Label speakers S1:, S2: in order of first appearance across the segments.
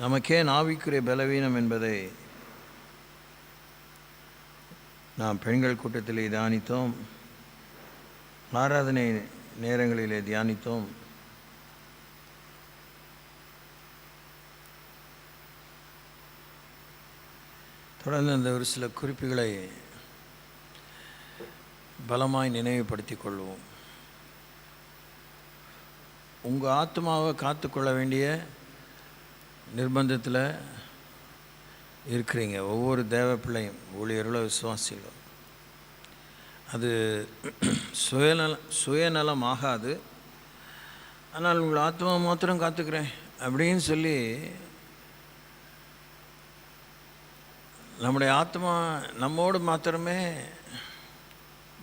S1: நமக்கே ஆவிக்குரிய பலவீனம் என்பதை நாம் பெண்கள் கூட்டத்திலே தியானித்தோம், ஆராதனை நேரங்களிலே தியானித்தோம். தொடர்ந்து அந்த ஒரு சில குறிப்புகளை பலமாய் நினைவுபடுத்திக் கொள்வோம். உங்கள் ஆத்மாவை காத்துக்கொள்ள வேண்டிய நிர்பந்தத்தில் இருக்கிறீங்க. ஒவ்வொரு தேவ பிள்ளையும், ஊழியர்களோ விசுவாசிகளோ. அது சுயநலம் ஆகாது. ஆனால் உங்கள் ஆத்மா மாத்திரம் காத்துக்கிறேன் அப்படின்னு சொல்லி நம்முடைய ஆத்மா நம்மோடு மாத்திரமே,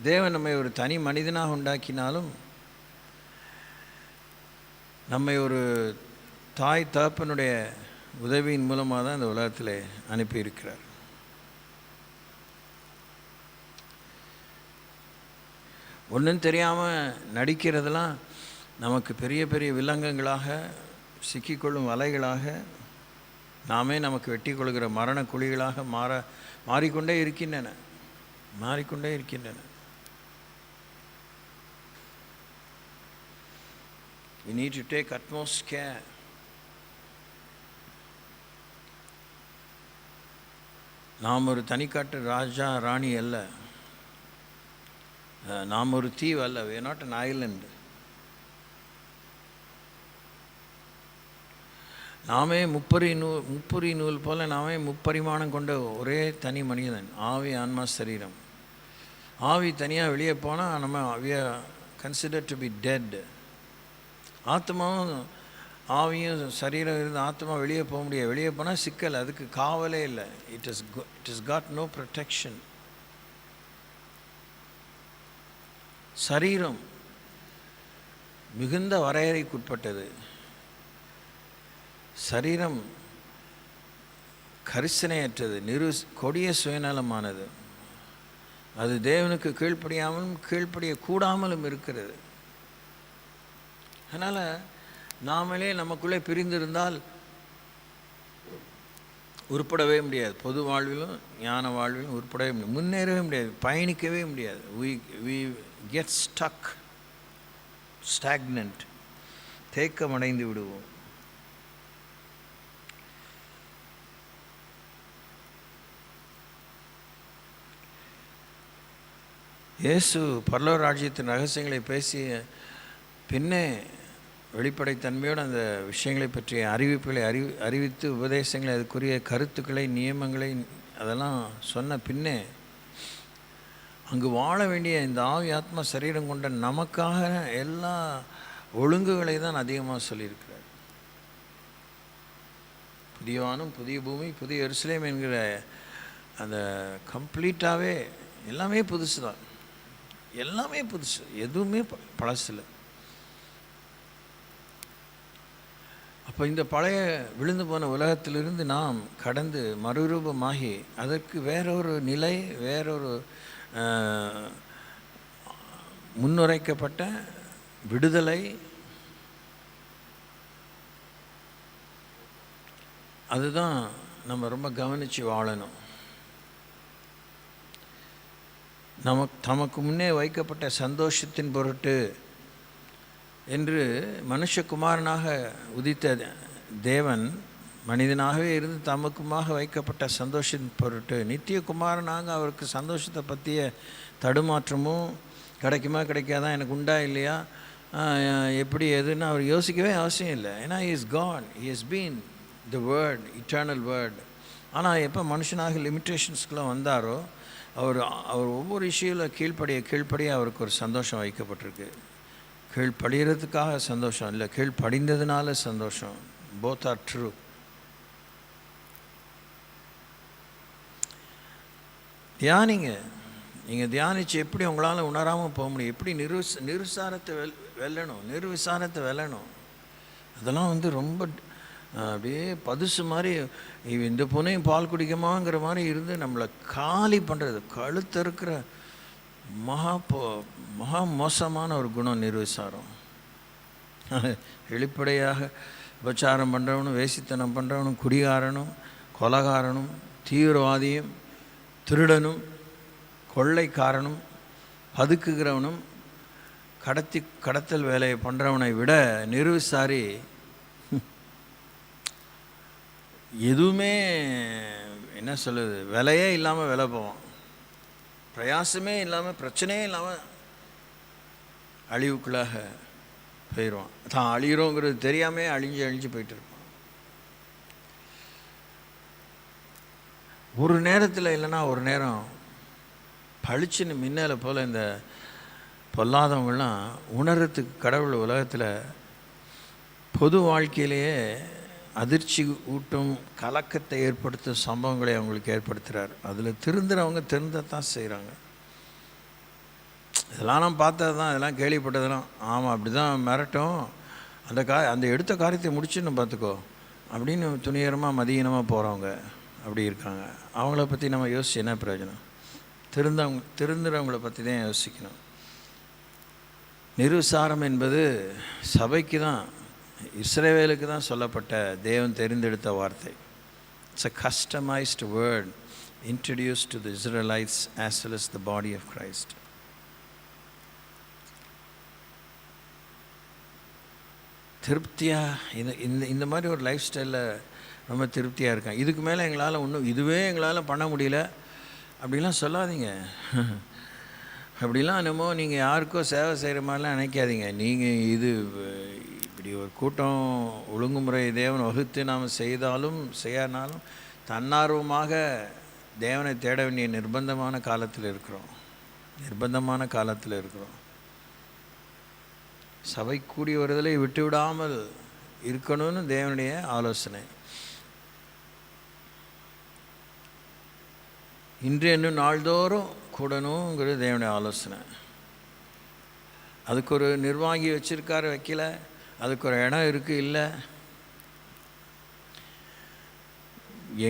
S1: தேவன் நம்மை ஒரு தனி மனிதனாக உண்டாக்கினாலும் நம்மை ஒரு தாய் தகப்பனுடைய உதவியின் மூலமாக தான் இந்த உலகத்தில் அனுப்பியிருக்கிறார். ஒன்றும் தெரியாமல் நடிக்கிறதெல்லாம் நமக்கு பெரிய பெரிய விலங்கங்களாக, சிக்கிக்கொள்ளும் வலைகளாக, நாமே நமக்கு வெட்டி கொள்கிற மரண குழிகளாக மாறிக்கொண்டே இருக்கின்றன. We need to take utmost care. நாம் ஒரு தனிக்காட்டு ராஜா ராணி அல்ல, நாம் ஒரு தீவு அல்ல. we are not an island. நாமே முப்புரி நூல் போல நாமே முப்பரிமாணம் கொண்ட ஒரே தனி மனிதன். ஆவி, ஆன்மா, சரீரம். ஆவி தனியாக வெளியே போனால் நம்ம we are considered to be dead. ஆத்மாவும் ஆவியும் சரீரம் இருந்து ஆத்மா வெளியே போக முடியாது. வெளியே போனால் சிக்கல், அதுக்கு காவலே இல்லை. It is got no protection. சரீரம் மிகுந்த வரையறைக்குட்பட்டது. சரீரம் கரிசனையற்றது, கொடிய சுயநலமானது. அது தேவனுக்கு கீழ்ப்படியாமலும் கீழ்ப்படியக்கூடாமலும் இருக்கிறது. அதனால் நாமளே நமக்குள்ளே பிரிந்திருந்தால் உருப்படவே முடியாது. பொது வாழ்விலும் ஞான வாழ்விலும் உருப்படவே முடியாது, முன்னேறவே முடியாது, பயணிக்கவே முடியாது. we get stuck, stagnant, தேக்கமடைந்து விடுவோம். இயேசு பரலோக ராஜ்யத்தின் ரகசியங்களை பேசிய பின்னே வெளிப்படைத்தன்மையோடு அந்த விஷயங்களை பற்றிய அறிவிப்புகளை அறிவித்து உபதேசங்களை, அதுக்குரிய கருத்துக்களை, நியமங்களை அதெல்லாம் சொன்ன பின்னே அங்கு வாழ வேண்டிய இந்த ஆவி, ஆத்மா, சரீரம் கொண்ட நமக்காக எல்லா ஒழுங்குகளை தான் அதிகமாக சொல்லியிருக்கிறார். புதிய வானம், புதிய பூமி, புதிய எருசலேம் என்கிற அந்த கம்ப்ளீட்டாகவே எல்லாமே புதுசு தான். எல்லாமே புதுசு, எதுவுமே பழசில்லை. அப்போ இந்த பழைய விழுந்து போன உலகத்திலிருந்து நாம் கடந்து மறுரூபமாகி அதற்கு வேறொரு நிலை, வேறொரு முன்னுரைக்கப்பட்ட விடுதலை, அதுதான் நம்ம ரொம்ப கவனித்து வாழணும். தமக்கு முன்னே வைக்கப்பட்ட சந்தோஷத்தின் பொருட்டு என்று மனுஷகுமாரனாக உதித்த தேவன் மனிதனாகவே இருந்து தமக்குமாக வைக்கப்பட்ட சந்தோஷத்தின் பொருட்டு நித்திய குமாரனாக அவருக்கு சந்தோஷத்தை பற்றிய தடுமாற்றமும் கிடைக்குமா கிடைக்காதான், எனக்கு உண்டா இல்லையா, எப்படி எதுன்னு அவர் யோசிக்கவே அவசியம் இல்லை. ஏன்னா he is God, he has been the word, eternal word. ஆனால் எப்போ மனுஷனாக லிமிட்டேஷன்ஸ்குள்ளே வந்தாரோ அவர் ஒவ்வொரு விஷயத்தில் கீழ்ப்படிய அவருக்கு ஒரு சந்தோஷம் வைக்கப்பட்டிருக்கு. கீழ்ப்படிகிறதுக்காக சந்தோஷம் இல்லை, கீழ்ப்படிந்ததுனால சந்தோஷம். both are true. தியானிங்க. நீங்கள் தியானித்து எப்படி உங்களால் உணராமல் போக முடியும்? எப்படி நிர்விசாரத்தை வெல்லணும். அதெல்லாம் ரொம்ப அப்படியே பதுசு மாதிரி, இந்த பூனையும் பால் குடிக்குமாங்கிற மாதிரி இருந்து நம்மளை காலி பண்ணுறது. கழுத்தறுக்கிற மகா மோசமான ஒரு குணம் நிர்விசாரம். வெளிப்படையாக உபச்சாரம் பண்ணுறவனும், வேசித்தனம் பண்ணுறவனும், குடிகாரனும், கொலகாரனும், தீவிரவாதியும், திருடனும், கொள்ளைக்காரனும், பதுக்குகிறவனும், கடத்தல் வேலையை பண்ணுறவனை விட நிர்விசாரி எதுவுமே என்ன சொல்லுது, விலையே இல்லாமல் விலை போவான், பிரயாசமே இல்லாமல், பிரச்சனையே இல்லாமல் அழிவுக்குள்ளாக போயிடுவான். தான் அழிகிறோங்கிறது தெரியாமே அழிஞ்சு போயிட்டு இருப்பான். ஒரு நேரத்தில் இல்லைன்னா ஒரு நேரம் பளிச்சுன்னு மின்னலை போல் இந்த பொல்லாதவங்கள்லாம் உணர்றதுக்கு கடவுள் உலகத்தில் பொது வாழ்க்கையிலேயே அதிர்ச்சி ஊட்டும் கலக்கத்தை ஏற்படுத்தும் சம்பவங்களை அவங்களுக்கு ஏற்படுத்துகிறார். அதில் திருந்துறவங்க திருந்தத்தான் செய்கிறாங்க. இதெல்லாம் நான் பார்த்தது தான், இதெல்லாம் கேள்விப்பட்டதெல்லாம். ஆமாம், அப்படி தான் மிரட்டும், அந்த எடுத்த காரியத்தை முடிச்சுன்னு பார்த்துக்கோ அப்படின்னு துணிகரமாக மதியீனமாக போகிறவங்க அப்படி இருக்காங்க. அவங்கள பற்றி நம்ம யோசிச்சு என்ன பிரயோஜனம்? திருந்துறவங்கள பற்றி தான் யோசிக்கணும். நிருசாரம் என்பது சபைக்கு தான், இஸ்ரவேலுக்கு தான் சொல்லப்பட்ட தேவன் தெரிந்தெடுத்த வார்த்தை. It's a customized word introduced to the Israelites as well as the body of Christ. திருப்தியாக இந்த மாதிரி ஒரு லைஃப் ஸ்டைலில் ரொம்ப திருப்தியாக இருக்கேன். இதுக்கு மேலே எங்களால் இதுவே எங்களால் பண்ண முடியல அப்படிலாம் சொல்லாதீங்க. அப்படிலாம் என்னமோ நீங்கள் யாருக்கோ சேவை செய்கிற மாதிரிலாம் நினைக்காதீங்க. நீங்கள் இப்படி ஒரு கூட்டம் ஒழுங்குமுறை தேவன் வகுத்து நாம் செய்தாலும் செய்யானாலும் தன்னார்வமாக தேவனை தேட வேண்டிய நிர்பந்தமான காலத்தில் இருக்கிறோம். சபை கூடி வருதலை விட்டு விடாமல் இருக்கணும்னு தேவனுடைய ஆலோசனை. இன்னும் நாள்தோறும் கூடணுங்கிறது தேவனுடைய ஆலோசனை. அதுக்கு ஒரு நிர்வாகி வச்சுருக்காரு, வைக்கல. அதுக்கு ஒரு இடம் இருக்குது, இல்லை.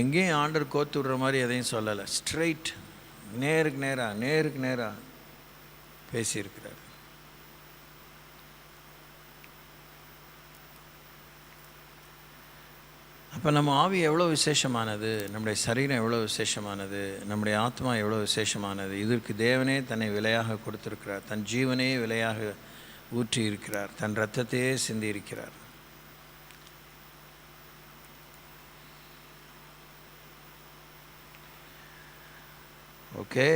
S1: எங்கேயும் ஆண்டர் கோத்து விடுற மாதிரி எதையும் சொல்லலை. ஸ்ட்ரெயிட் நேருக்கு நேராக பேசியிருக்கிறார். அப்போ நம்ம ஆவி எவ்வளோ விசேஷமானது, நம்முடைய சரீரம் எவ்வளோ விசேஷமானது, நம்முடைய ஆத்மா எவ்வளோ விசேஷமானது. இதற்கு தேவனே தன்னை விலையாக கொடுத்திருக்கிறார். தன் ஜீவனையே விலையாக ஊற்றி இருக்கிறார். தன் இரத்தத்தையே சிந்தி இருக்கிறார். ஓகே,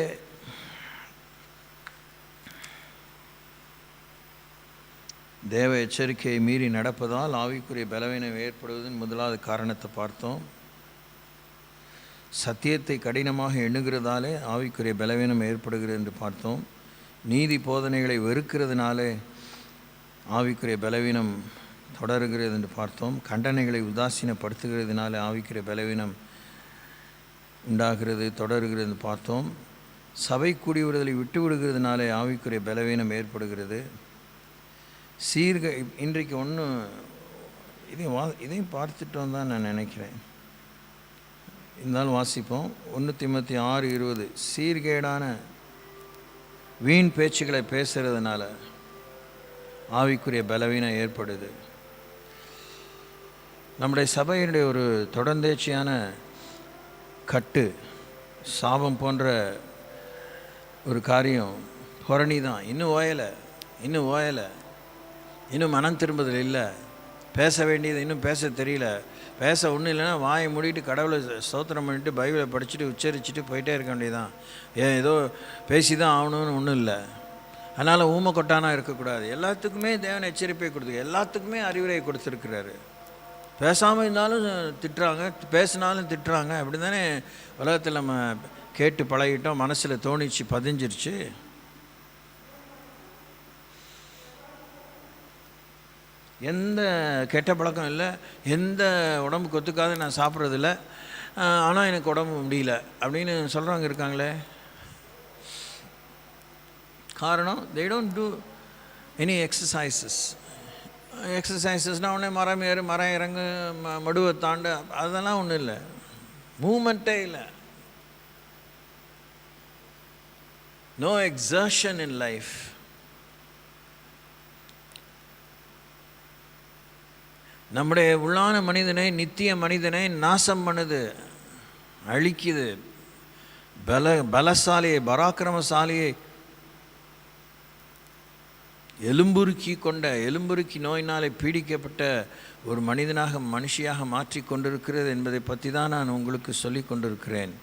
S1: தேவ எச்சரிக்கையை மீறி நடப்பதால் ஆவிக்குரிய பலவீனம் ஏற்படுவதன் முதலாவது காரணத்தை பார்த்தோம். சத்தியத்தை கடினமாக எண்ணுகிறதாலே ஆவிக்குரிய பலவீனம் ஏற்படுகிறது என்று பார்த்தோம். நீதி போதனைகளை வெறுக்கிறதுனாலே ஆவிக்குரிய பலவீனம் தொடருகிறது என்று பார்த்தோம். கண்டனைகளை உதாசீனப்படுத்துகிறதுனாலே ஆவிக்குரிய பலவீனம் உண்டாகிறது, தொடருகிறது என்று பார்த்தோம். சபை கூடி வருதலை விட்டு விடுகிறதுனாலே ஆவிக்குரிய பலவீனம் ஏற்படுகிறது. இன்றைக்கு இதையும் பார்த்துட்டோம் தான் நான் நினைக்கிறேன். இருந்தாலும் வாசிப்போம். 1 தீமோத்தேயு 6:20. சீர்கேடான வீண் பேச்சுக்களை பேசுகிறதுனால ஆவிக்குரிய பலவீனம் ஏற்படுது. நம்முடைய சபையினுடைய ஒரு தொடர்ந்தேர்ச்சியான கட்டு, சாபம் போன்ற ஒரு காரியம் புரணி தான். இன்னும் ஓயலை, இன்னும் மனம் திரும்புதல் இல்லை. பேச வேண்டியது இன்னும் பேச தெரியல. பேச ஒன்றும் இல்லைன்னா வாயை மூடிட்டு கடவுளை ஸ்தோத்திரம் பண்ணிட்டு பைபிளை படிச்சுட்டு உச்சரிச்சுட்டு போயிட்டே இருக்க வேண்டியதுதான். ஏதோ பேசி தான் ஆகணும்னு ஒன்றும் இல்லை. அதனால் ஊமை கொட்டானா இருக்கக்கூடாது. எல்லாத்துக்குமே தேவன் எச்சரிப்பை கொடுத்து, எல்லாத்துக்குமே அறிவுரை கொடுத்துருக்கிறாரு. பேசாமல் இருந்தாலும் திட்டுறாங்க, பேசினாலும் திட்டுறாங்க. அப்படி தானே உலகத்தில் நம்ம கேட்டு பழகிட்டோம், மனசில் தோணிச்சு, பதிஞ்சிருச்சு. எந்த கெட்ட பழக்கம் இல்லை, எந்த உடம்புக்கு ஒத்துக்காத நான் சாப்பிட்றதில்ல, ஆனால் எனக்கு உடம்பு முடியல அப்படின்னு சொல்கிறவங்க இருக்காங்களே. காரணம், they don't do any exercises. எக்ஸசைசஸ்னால் உடனே மரம் ஏறு, மரம் இறங்கு, மடுவை தாண்டு, அதெல்லாம் ஒன்றும் இல்லை. மூமெண்ட்டே இல்லை. No exertion in life. நம்முடைய உள்ளான மனிதனை, நித்திய மனிதனை நாசம் பண்ணுது, அழிக்குது. பலசாலியை, பராக்கிரமசாலியை எலும்புருக்கி நோயினாலே பீடிக்கப்பட்ட ஒரு மனிதனாக, மனுஷியாக மாற்றி கொண்டிருக்கிறது என்பதை பற்றி தான் நான் உங்களுக்கு சொல்லி கொண்டிருக்கிறேன்.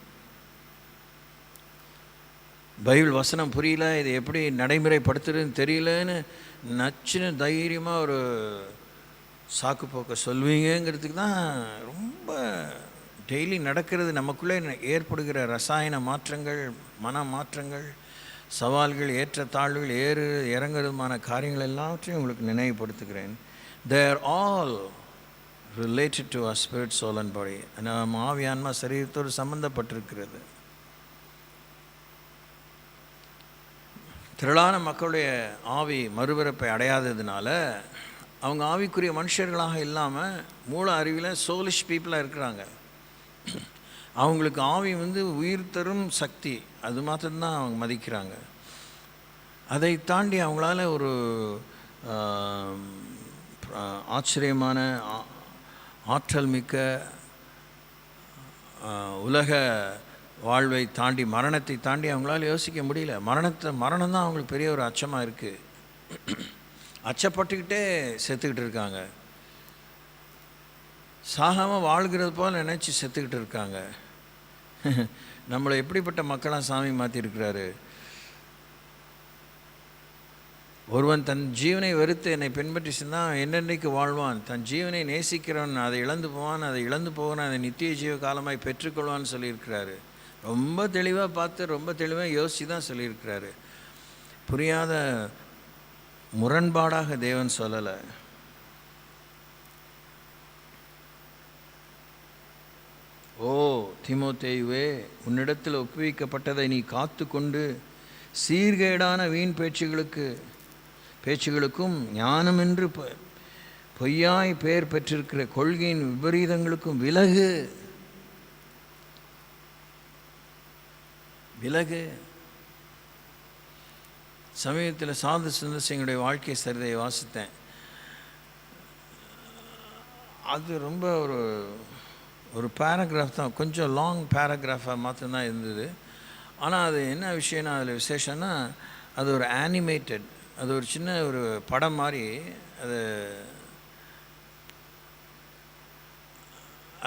S1: பைபிள் வசனம் புரியல, இது எப்படி நடைமுறைப்படுத்துறதுன்னு தெரியலன்னு நச்சுன்னு தைரியமாக ஒரு சாக்கு போக்க சொல்வீங்கிறதுக்கு தான் ரொம்ப டெய்லி நடக்கிறது. நமக்குள்ளே ஏற்படுகிற ரசாயன மாற்றங்கள், மன மாற்றங்கள், சவால்கள், ஏற்றத்தாழ்வுகள், இறங்குறதுமான காரியங்கள் எல்லாவற்றையும் உங்களுக்கு நினைவுபடுத்துகிறேன். They are all related to our spirit, soul and body. நம்ம ஆவி, ஆன்மா, சரீரத்தோடு சம்பந்தப்பட்டிருக்கிறது. திரளான மக்களுடைய ஆவி மறுபிறப்பை அடையாததுனால அவங்க ஆவிக்குரிய மனுஷர்களாக இல்லாமல் மூல அறிவில் சோலிஷ் பீப்புளாக இருக்கிறாங்க. அவங்களுக்கு ஆவி உயிர் தரும் சக்தி, அது மாத்திரம்தான் அவங்க மதிக்கிறாங்க. அதை தாண்டி அவங்களால ஒரு ஆச்சரியமான ஆற்றல் மிக்க உலக வாழ்வை தாண்டி, மரணத்தை தாண்டி அவங்களால யோசிக்க முடியல. மரணம் தான் அவங்களுக்கு பெரிய ஒரு அச்சமாக இருக்குது. அச்சப்பட்டுக்கிட்டே செத்துக்கிட்டு இருக்காங்க. சாகாமல் வாழ்கிறது போல் நினச்சி செத்துக்கிட்டு இருக்காங்க. நம்மளை எப்படிப்பட்ட மக்களாக சாமி மாற்றிருக்கிறாரு. ஒருவன் தன் ஜீவனை வெறுத்து என்னை பின்பற்றி சென்றான் என்னென்னைக்கு வாழ்வான். தன் ஜீவனை நேசிக்கிறவன் அதை இழந்து போவான், அதை இழந்து போவான், அதை நித்திய ஜீவ காலமாய் பெற்றுக்கொள்வான்னு சொல்லியிருக்கிறாரு. ரொம்ப தெளிவாக பார்த்து, ரொம்ப தெளிவாக யோசித்து தான் சொல்லியிருக்கிறாரு. புரியாத முரண்பாடாக தேவன் சொல்லலை. ஓ தீமோத்தேயுவே, உன்னிடத்தில் ஒப்புவிக்கப்பட்டதை நீ காத்து கொண்டு சீர்கேடான வீண் பேச்சுகளுக்கும் ஞானமென்று பொய்யாய் பெயர் பெற்றிருக்கிற கொள்கையின் விபரீதங்களுக்கும் விலகு. சமீபத்தில் சாது சுந்தர் சிங்குடைய வாழ்க்கை சரிதையை வாசித்தேன். அது ரொம்ப ஒரு பேராகிராஃப் தான், கொஞ்சம் லாங் பேராகிராஃபாக மாத்திரம்தான் இருந்தது. ஆனால் அது என்ன விஷயம்னா, அதில் விசேஷம்னா அது ஒரு ஆனிமேட்டட், அது ஒரு சின்ன ஒரு படம் மாதிரி.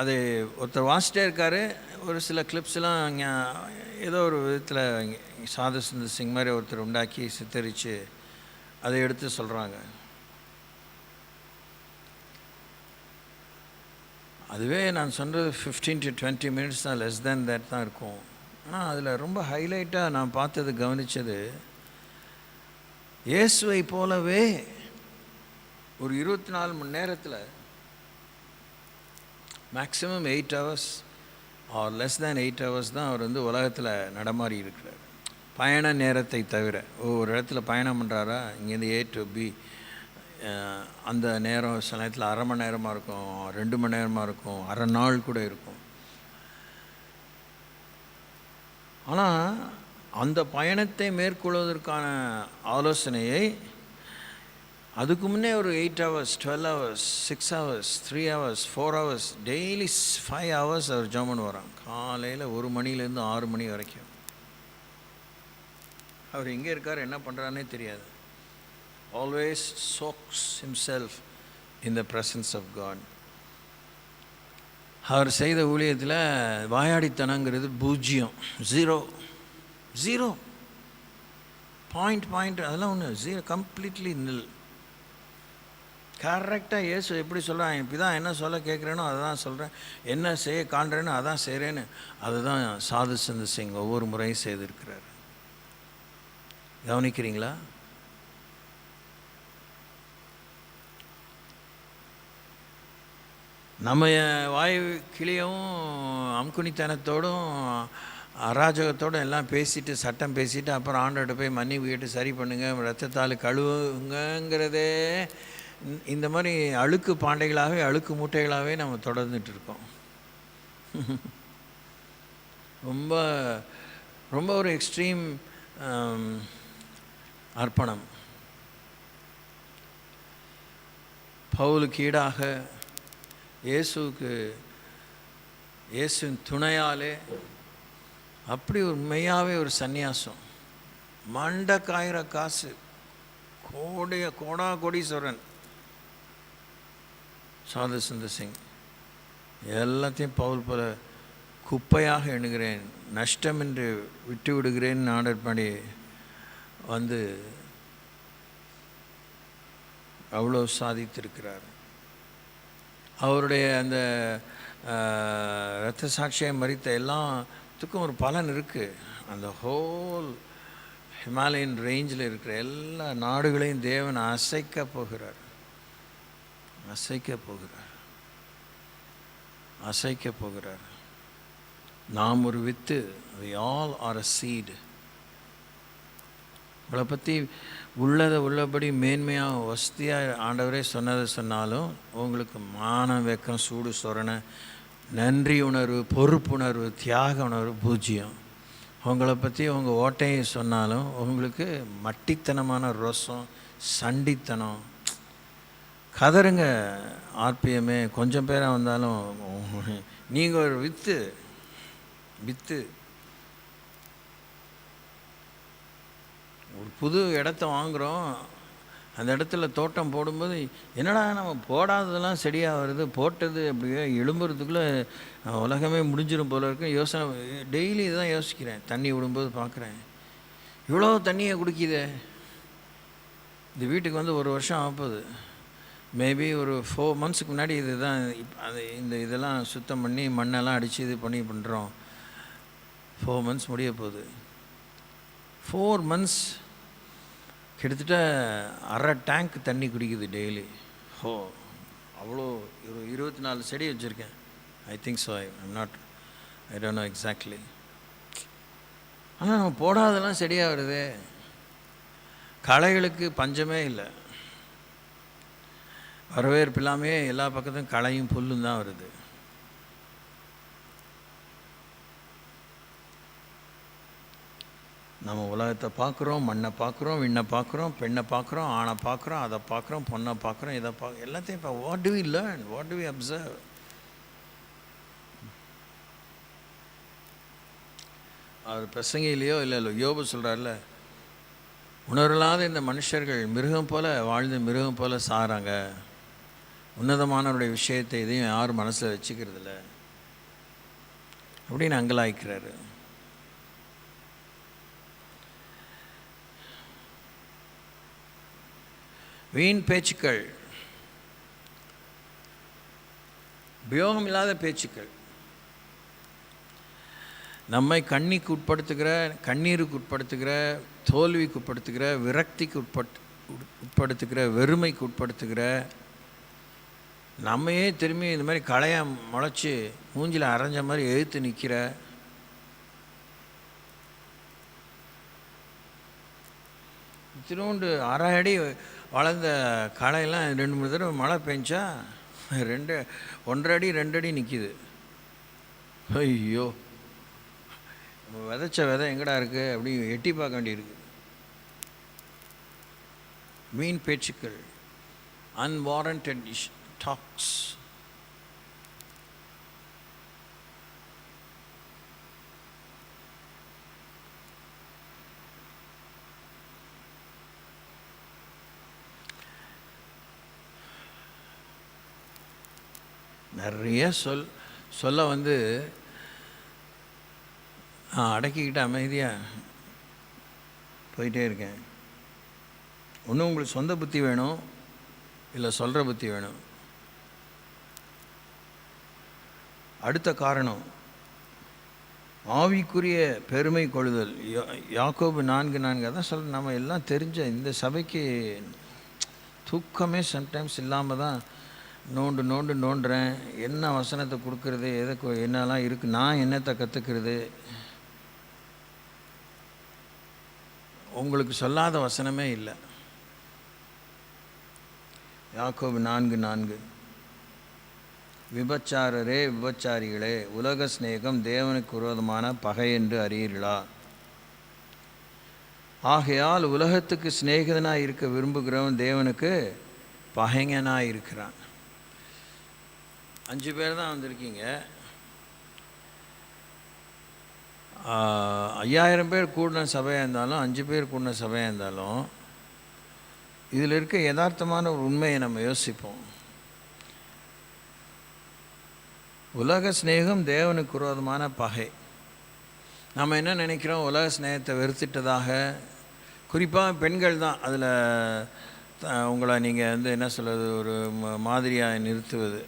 S1: அது ஒருத்தர் வாசிட்டே இருக்கார். ஒரு சில கிளிப்ஸ்லாம் ஏதோ ஒரு விதத்தில் சாது சுந்தர் சிங் மாதிரி ஒருத்தர் உண்டாக்கி சித்தரித்து அதை எடுத்து சொல்கிறாங்க. அதுவே நான் சொல்கிறது 15 to 20 minutes தான், லெஸ் தேன் தேட் தான் இருக்கும். ஆனால் அதில் ரொம்ப ஹைலைட்டாக நான் பார்த்தது, கவனித்தது, இயேசுவை போலவே ஒரு 24 மணி நேரத்தில் maximum 8 hours or less than 8 hours தான் அவர் உலகத்தில் நடமாறி இருக்கிறார். பயண நேரத்தை தவிர ஒரு இடத்துல பயணம் பண்ணுறாரா, இங்கேருந்து A to B, அந்த நேரம் சில நேரத்தில் அரை மணி நேரமாக இருக்கும், 2 மணி நேரமாக இருக்கும், அரை நாள் கூட இருக்கும். ஆனால் அந்த பயணத்தை மேற்கொள்வதற்கான ஆலோசனையை அதுக்கு முன்னே ஒரு 8 hours, 12 hours, 6 hours, 3 hours, 4 hours, daily 5 hours அவர் ஜெபம் வரான். காலையில் 1 மணிலேருந்து 6 மணி வரைக்கும். அவர் எங்கே இருக்கார், என்ன பண்ணுறான்னே தெரியாது. Always soaks himself in the presence of God. அவர் செய்த ஊழியத்தில் வாயாடித்தனங்கிறது 0, 0 பாயிண்ட் அதெல்லாம் ஒன்று 0, கம்ப்ளீட்லி நில். கரெக்டாக இயேசு எப்படி சொல்கிறான், இப்படி தான் என்ன சொல்ல கேட்குறேனோ அதை தான் சொல்கிறேன், என்ன செய்ய காண்றேனோ அதான் செய்கிறேன்னு. அதுதான் சாது சுந்தர் சிங் ஒவ்வொரு முறையும் செய்திருக்கிறார். கவனிக்கிறீங்களா? நம்ம வாய் கிளியவும் அம்குனித்தனத்தோடும் அராஜகத்தோடு எல்லாம் பேசிட்டு, சட்டம் பேசிட்டு, அப்புறம் ஆண்டோட போய் மன்னிப்பு கேட்டு சரி பண்ணுங்கள், ரத்தத்தால் கழுவுங்கிறதே இந்த மாதிரி அழுக்கு பாண்டைகளாகவே, அழுக்கு மூட்டைகளாகவே நம்ம தொடர்ந்துட்டு இருக்கோம். ரொம்ப ரொம்ப ஒரு எக்ஸ்ட்ரீம் அர்ப்பணம். பவுலுக்கு ஈடாக இயேசுவின் துணையாலே அப்படி ஒரு உண்மையாகவே ஒரு சந்நியாசம். மண்டக்காயிர காசு, கோடீஸ்வரன் சாது சுந்தர் சிங். எல்லாத்தையும் பவுல் போல குப்பையாக எண்ணுகிறேன், நஷ்டம் என்று விட்டு விடுகிறேன் ஆர்டர் பண்ணி வந்து அவ்வளோ சாதித்திருக்கிறார். அவருடைய அந்த இரத்த சாட்சியை மறித்த எல்லாத்துக்கும் ஒரு பலன் இருக்குது. அந்த ஹோல் ஹிமாலயன் ரேஞ்சில் இருக்கிற எல்லா நாடுகளையும் தேவன் அசைக்க போகிறார். நாம் ஒரு with, we all are a seed. உங்களை பற்றி உள்ளபடி மேன்மையாக வசதியாக ஆண்டவரே சொன்னாலும் உங்களுக்கு மானம், வெக்கம், சூடு, சொரணை, நன்றி உணர்வு, பொறுப்புணர்வு, தியாக உணர்வு பூஜ்ஜியம். உங்களை பற்றி உங்கள் ஓட்டையை சொன்னாலும் உங்களுக்கு மட்டித்தனமான ரோசம், சண்டித்தனம். கதருங்க ஆர்பிஎம்மே கொஞ்சம் பேராக வந்தாலும் நீங்கள் ஒரு வித்து. ஒரு புது இடத்த வாங்குகிறோம், அந்த இடத்துல தோட்டம் போடும்போது என்னடா நம்ம போடாததெல்லாம் செடியாக வருது, போட்டது அப்படியே எழும்புறதுக்குள்ளே உலகமே முடிஞ்சிடும் போல இருக்கு யோசனை. டெய்லி இதுதான் யோசிக்கிறேன். தண்ணி விடும்போது பார்க்குறேன், இவ்வளோ தண்ணியை குடிக்குதே. இந்த வீட்டுக்கு வந்து 1 வருஷம் ஆகுது. மேபி ஒரு 4 monthsக்கு முன்னாடி இதுதான் இதெல்லாம் சுத்தம் பண்ணி மண்ணெல்லாம் அடித்து இது பண்ணுறோம். 4 months முடிய போகுது. 4 months கிட்டத்தட்ட அரை டேங்க் தண்ணி குடிக்குது டெய்லி. அவ்வளோ ஒரு 24 செடி வச்சுருக்கேன். I think so. I don't know exactly. ஆனால் நம்ம போடாதெல்லாம் செடியாக வருது. களைகளுக்கு பஞ்சமே இல்லை. வரவேற்பு இல்லாமே எல்லா பக்கத்தும் களையும் புல்லும் தான் வருது. நம்ம உலகத்தை பார்க்குறோம், மண்ணை பார்க்குறோம், விண்ணை பார்க்குறோம், பெண்ணை பார்க்குறோம், ஆணை பார்க்குறோம், அதை பார்க்குறோம், பொண்ணை பார்க்குறோம், இதை எல்லாத்தையும் இப்போ what do we learn, what do we observe? அவர் பிரசங்கிலையோ இல்லை யோபு சொல்கிறார்ல, உணர்வில்லாத இந்த மனுஷர்கள் மிருகம் போல் வாழ்ந்து மிருகம் போல் சாகிறாங்க. உன்னதமானவருடைய விஷயத்தை இதையும் யாரும் மனசில் வச்சுக்கிறதில்ல அப்படின்னு அங்கலாய்க்கிறாரு. வீண் பேச்சுக்கள், உபயோகம் இல்லாத பேச்சுக்கள் நம்மை கண்ணிக்கு உட்படுத்துகிற, தோல்விக்கு உட்படுத்துகிற, விரக்திக்கு உட்படுத்துகிற, வெறுமைக்கு உட்படுத்துகிற, நம்மையே திரும்பி இந்த மாதிரி களைய முளைச்சி மூஞ்சில் அரைஞ்ச மாதிரி எழுத்து நிற்கிற, இத்தினோண்டு 1/2 அடி வளர்ந்த களையெல்லாம் 2-3 தடவை மழை பெஞ்சா 1.5 அடி 2 அடி நிற்கிது. ஐயோ, விதைச்ச விதை எங்கடா இருக்குது அப்படி எட்டி பார்க்க வேண்டியிருக்கு. வீண் பேச்சுக்கள், அன்வாரண்டட் டாக்ஸ். நிறைய சொல்ல வந்து அடக்கிக்கிட்டு அமைதியாக போயிட்டே இருக்கேன். ஒன்று உங்களுக்கு சொந்த புத்தி வேணும், இல்லை சொல்கிற புத்தி வேணும். அடுத்த காரணம் ஆவிக்குரிய பெருமை கொள்ளுதல். யாக்கோபு 4:4 அதான் சொல்ல. நம்ம எல்லாம் தெரிஞ்ச இந்த சபைக்கு தூக்கமே சம்டைம்ஸ் இல்லாமல் தான் நோண்டுறேன். என்ன வசனத்தை கொடுக்கறது, எதை என்னெல்லாம் இருக்குது, நான் என்னத்தை கற்றுக்கிறது. உங்களுக்கு சொல்லாத வசனமே இல்லை. யாக்கோபு 4:4 விபச்சாரரே, விபச்சாரிகளே, உலக சிநேகம் தேவனுக்கு விரோதமான பகை என்று அறியீர்களா? ஆகையால் உலகத்துக்கு சிநேகிதனாக இருக்க விரும்புகிறவன் தேவனுக்கு பகைஞனாக இருக்கிறான். 5 பேர் தான் வந்திருக்கீங்க. 5000 பேர் கூடின சபையாக இருந்தாலும் 5 பேர் கூடின சபையாக இருந்தாலும் இதில் இருக்க யதார்த்தமான ஒரு உண்மையை நம்ம யோசிப்போம். உலக ஸ்நேகம் தேவனுக்கு விரோதமான பகை. நம்ம என்ன நினைக்கிறோம், உலக ஸ்நேகத்தை வெறுத்துட்டதாக. குறிப்பாக பெண்கள் தான் அதில் உங்களை நீங்கள் என்ன சொல்கிறது, ஒரு மாதிரியாக நிறுத்துவது.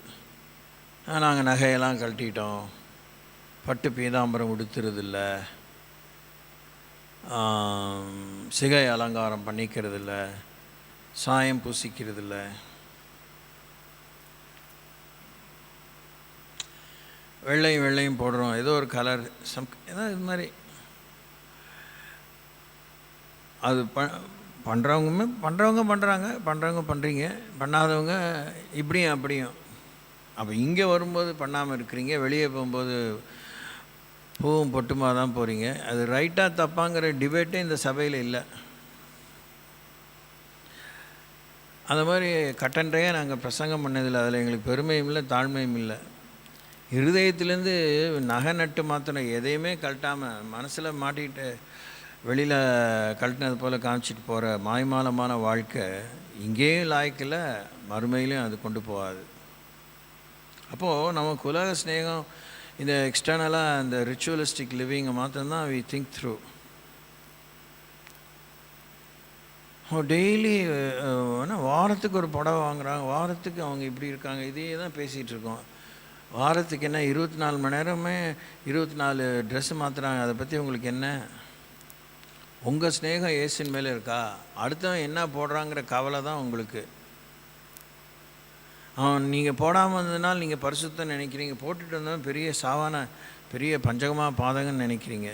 S1: நாங்கள் நகையெல்லாம் கழட்டிட்டோம், பட்டு பீதாம்பரம் உடுத்துறதில்ல, சிகை அலங்காரம் பண்ணிக்கிறதில்ல, சாயம் பூசிக்கிறதில்ல. வெள்ளையும் போடுறோம், ஏதோ ஒரு கலர் ஏதோ இது மாதிரி. அது பண்ணுறவங்க பண்ணுறீங்க, பண்ணாதவங்க இப்படியும் அப்படியும். அப்போ இங்கே வரும்போது பண்ணாமல் இருக்கிறீங்க, வெளியே போகும்போது பூவும் பொட்டுமா தான் போகிறீங்க. அது ரைட்டாக தப்பாங்கிற டிபேட்டே இந்த சபையில் இல்லை. அந்த மாதிரி கட்டன்றையாக நாங்கள் பிரசங்கம் பண்ணதில்லை. அதில் எங்களுக்கு பெருமையும் இல்லை, தாழ்மையும் இல்லை. இருதயத்திலேருந்து நகை நட்டு மாத்திரம் எதையுமே கழட்டாமல் மனசில் மாட்டிக்கிட்டு வெளியில் கழட்டினது போல் காமிச்சிட்டு போகிற மாய்மாலமான வாழ்க்கை இங்கேயும் லாய்க்கில், மறுமையிலையும் அது கொண்டு போகாது. அப்போது நமக்கு உலக ஸ்நேகம் இந்த எக்ஸ்டர்னலாக இந்த ரிச்சுவலிஸ்டிக் லிவிங்கை மாத்திரம்தான் வி திங்க் த்ரூ. டெய்லி வாரத்துக்கு ஒரு புடவை வாங்குகிறாங்க, வாரத்துக்கு அவங்க இப்படி இருக்காங்க, இதையே தான் பேசிகிட்டு இருக்கோம். வாரத்துக்கு என்ன 24 மணி நேரமே 24 ட்ரெஸ்ஸு மாற்றுறாங்க. அதை பற்றி உங்களுக்கு என்ன? உங்கள் ஸ்நேகம் இயேசுவின் மேலே இருக்கா? அடுத்தவன் என்ன போடுறாங்கிற கவலை தான் உங்களுக்கு. நீங்கள் போடாமல் இருந்ததுனால நீங்கள் பரிசுத்தம் நினைக்கிறீங்க, போட்டுட்டு வந்தவன் பெரிய சாவான பெரிய பஞ்சகமாக பாதகன்னு நினைக்கிறீங்க.